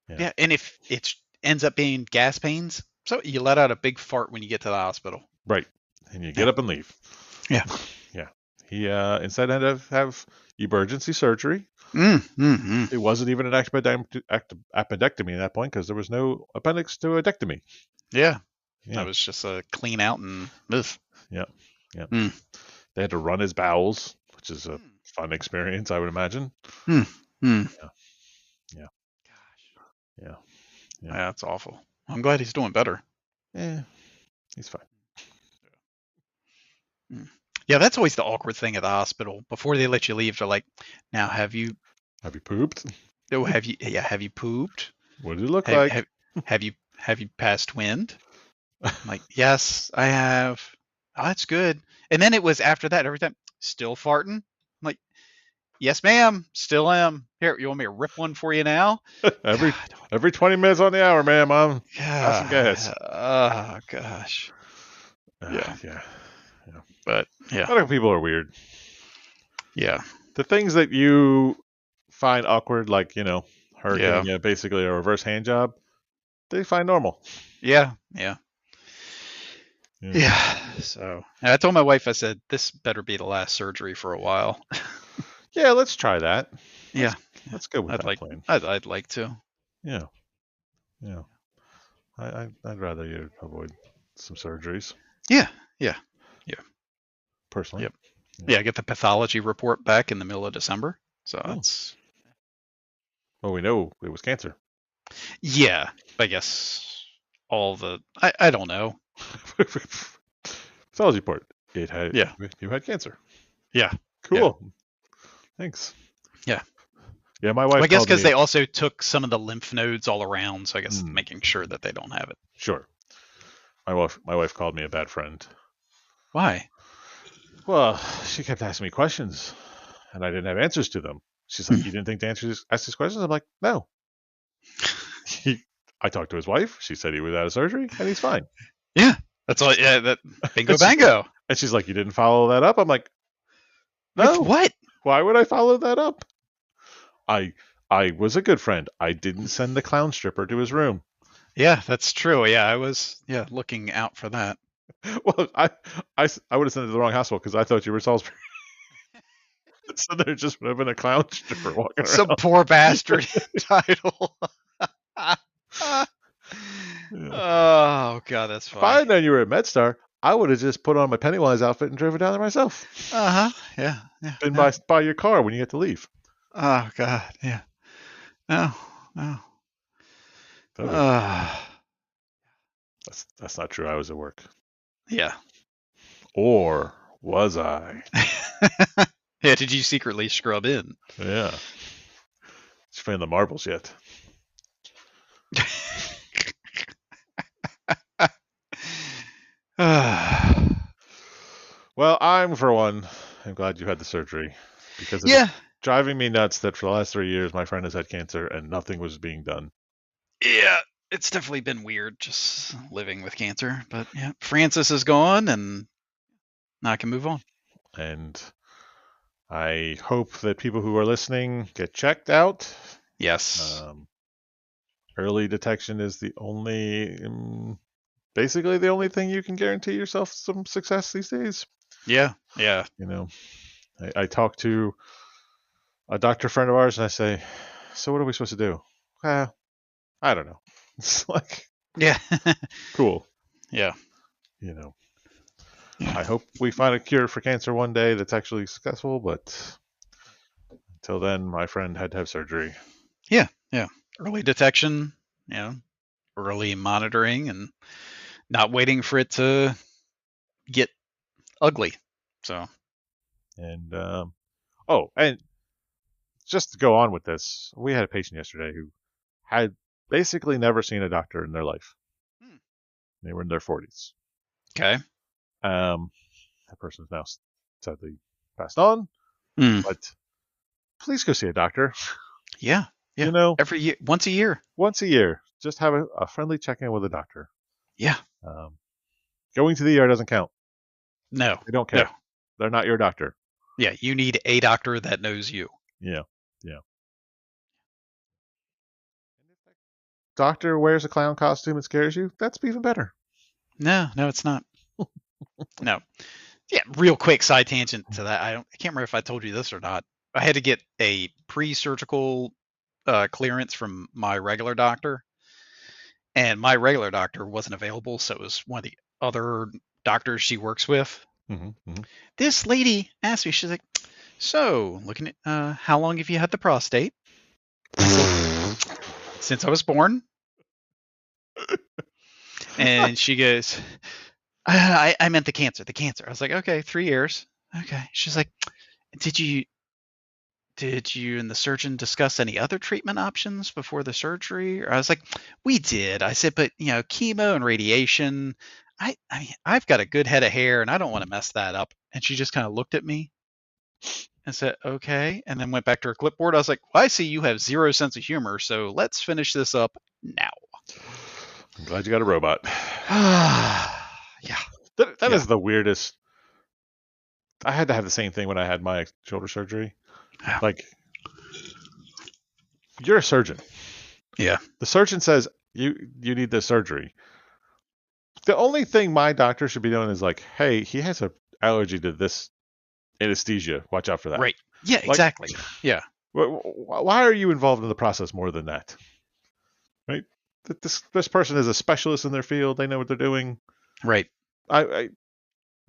Yeah, Yeah. And if it ends up being gas pains, so you let out a big fart when you get to the hospital. right. And you get Yeah. up and leave. Yeah. Yeah. He instead had to have emergency surgery. Mm. It wasn't even an appendectomy at that point because there was no appendix to adectomy. Yeah. Yeah. That was just a clean out and ugh. Yeah. Yeah. Mm. They had to run his bowels, which is a fun experience, I would imagine. Mm. Mm. Yeah. Yeah. Gosh. Yeah. Yeah, that's awful. I'm glad he's doing better. Yeah. He's fine. Mm. Yeah, that's always the awkward thing at the hospital. Before they let you leave, they're like, "Now, have you? Have you pooped? Oh, have you? Yeah, have you pooped? What did it look Have like? have have you passed wind?" I'm like, "Yes, I have." Oh, that's good. And then it was after that every time, still farting. I'm like, "Yes, ma'am, still am." Here, you want me to rip one for you now? every God, every 20 minutes on the hour, ma'am. I'm passing gas. God, oh gosh. Yeah, Yeah. Yeah. but yeah, Medical people are weird. yeah, The things that you find awkward, like, her yeah, giving you basically a reverse hand job, they find normal. yeah, yeah. Yeah. Yeah. So and I told my wife, I said, this better be the last surgery for a while. Yeah, let's try that. Yeah. Let's go with I'd that like plan. I'd like to. Yeah. Yeah. I'd rather you avoid some surgeries, Yeah. Yeah. Yeah. personally. Yep. Yeah. Yeah. I get the pathology report back in the middle of December. So Oh. it's Well, we know it was cancer. yeah. I guess all the I don't know. Pathology report. It had Yeah. you had cancer. Yeah. Cool. Thanks. Yeah. Yeah, my Well, wife I guess called because me. they also took some of the lymph nodes all around, so I guess Mm, making sure that they don't have it. sure. My wife called me a bad friend. Why? Well, she kept asking me questions, and I didn't have answers to them. She's like, you didn't think to ask these questions? I'm like, no. I talked to his wife. She said he was out of surgery and he's fine. Yeah, that's all. Yeah, that bingo And she's bango. and she's like, you didn't follow that up? I'm like, With no. what? Why would I follow that up? I was a good friend. I didn't send the clown stripper to his room. Yeah, that's true. Yeah, I was looking out for that. Well, I would have sent it to the wrong hospital because I thought you were Salisbury. So there just would have been a clown stripper walking Some around. poor bastard title. Yeah. Oh god, that's If I funny. had known you were at MedStar, I would have just put on my Pennywise outfit and driven down there myself. Yeah, yeah. Been No. by your car when you get to leave. Oh god, yeah. No, no. That's not true. I was at work. Yeah. Or was I? Yeah, did you secretly scrub in? Yeah. She's playing the marbles yet. Well, I'm for one. I'm glad you had the surgery because it's driving me nuts that for the last 3 years my friend has had cancer and nothing was being done. Yeah, it's definitely been weird just living with cancer. But yeah, Francis is gone and now I can move on. And I hope that people who are listening get checked out. Yes. Early detection is the only, basically the only thing you can guarantee yourself some success these days. Yeah, yeah. You know, I talk to a doctor friend of ours and I say, so what are we supposed to do? Well, I don't know. It's like, yeah, cool. Yeah. You know, I hope we find a cure for cancer one day that's actually successful, but until then, my friend had to have surgery. Yeah, yeah. Early detection, early monitoring and not waiting for it to get ugly. So, and and just to go on with this, we had a patient yesterday who had basically never seen a doctor in their life. They were in their 40s. Okay. That person is now sadly passed on. But please go see a doctor. Yeah. You know, every year, once a year. Once a year, just have a friendly check-in with a doctor. Yeah. Going to the ER doesn't count. No. They don't care. No. They're not your doctor. Yeah, you need a doctor that knows you. Yeah. Yeah. Doctor wears a clown costume and scares you, that's even better. No, it's not. No. Yeah, real quick side tangent to that. I can't remember if I told you this or not. I had to get a pre-surgical clearance from my regular doctor, and my regular doctor wasn't available, so it was one of the other doctors she works with. This lady asked me, she's like, so looking at how long have you had the prostate? I said, since I was born. And she goes, I meant the cancer. I was like, okay, 3 years. Okay. She's like, did you and the surgeon discuss any other treatment options before the surgery? Or I was like, we did. I said, but chemo and radiation, I mean, I've got a good head of hair and I don't want to mess that up. And she just kind of looked at me and said, okay. And then went back to her clipboard. I was like, well, I see you have zero sense of humor. So let's finish this up now. I'm glad you got a robot. Yeah. That is the weirdest. I had to have the same thing when I had my shoulder surgery. Yeah. Like, you're a surgeon. Yeah. The surgeon says you need this surgery. The only thing my doctor should be doing is like, hey, he has an allergy to this anesthesia. Watch out for that. Right. Yeah, exactly. Yeah. Why are you involved in the process more than that? Right? This person is a specialist in their field. They know what they're doing. Right.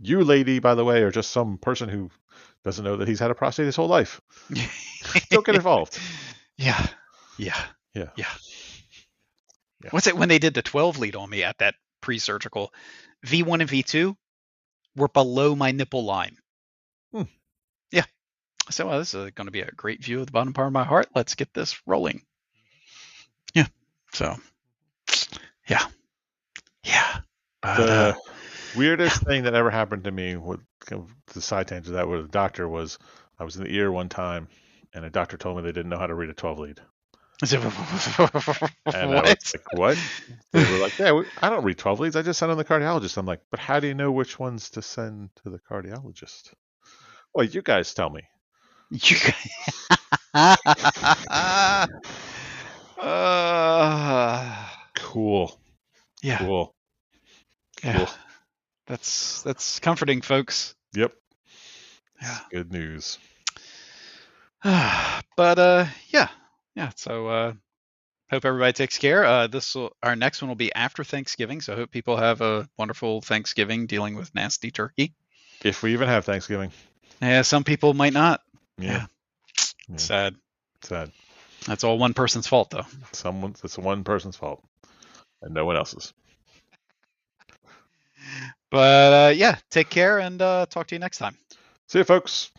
You, lady, by the way, are just some person who doesn't know that he's had a prostate his whole life. Don't get involved. Yeah. What's it when they did the 12 lead on me at that pre-surgical? V1 and V2 were below my nipple line. Yeah. I said, well, this is going to be a great view of the bottom part of my heart. Let's get this rolling. Yeah. So, yeah. The weirdest thing that ever happened to me with the side tangent of that with a doctor was I was in the ER one time and a doctor told me they didn't know how to read a 12 lead. And I was What? like, what? They were like, yeah, I don't read 12 leads. I just send them to the cardiologist. I'm like, but how do you know which ones to send to the cardiologist? Well, you guys tell me. You guys. Cool. Yeah. Cool. Yeah. Cool. That's comforting, folks. Yep. Yeah. It's good news. But yeah. So hope everybody takes care. Our next one will be after Thanksgiving, so I hope people have a wonderful Thanksgiving dealing with nasty turkey. If we even have Thanksgiving. Yeah, some people might not. Yeah. Sad. Sad. That's all one person's fault, though. It's one person's fault, and no one else's. But yeah, take care and talk to you next time. See you, folks.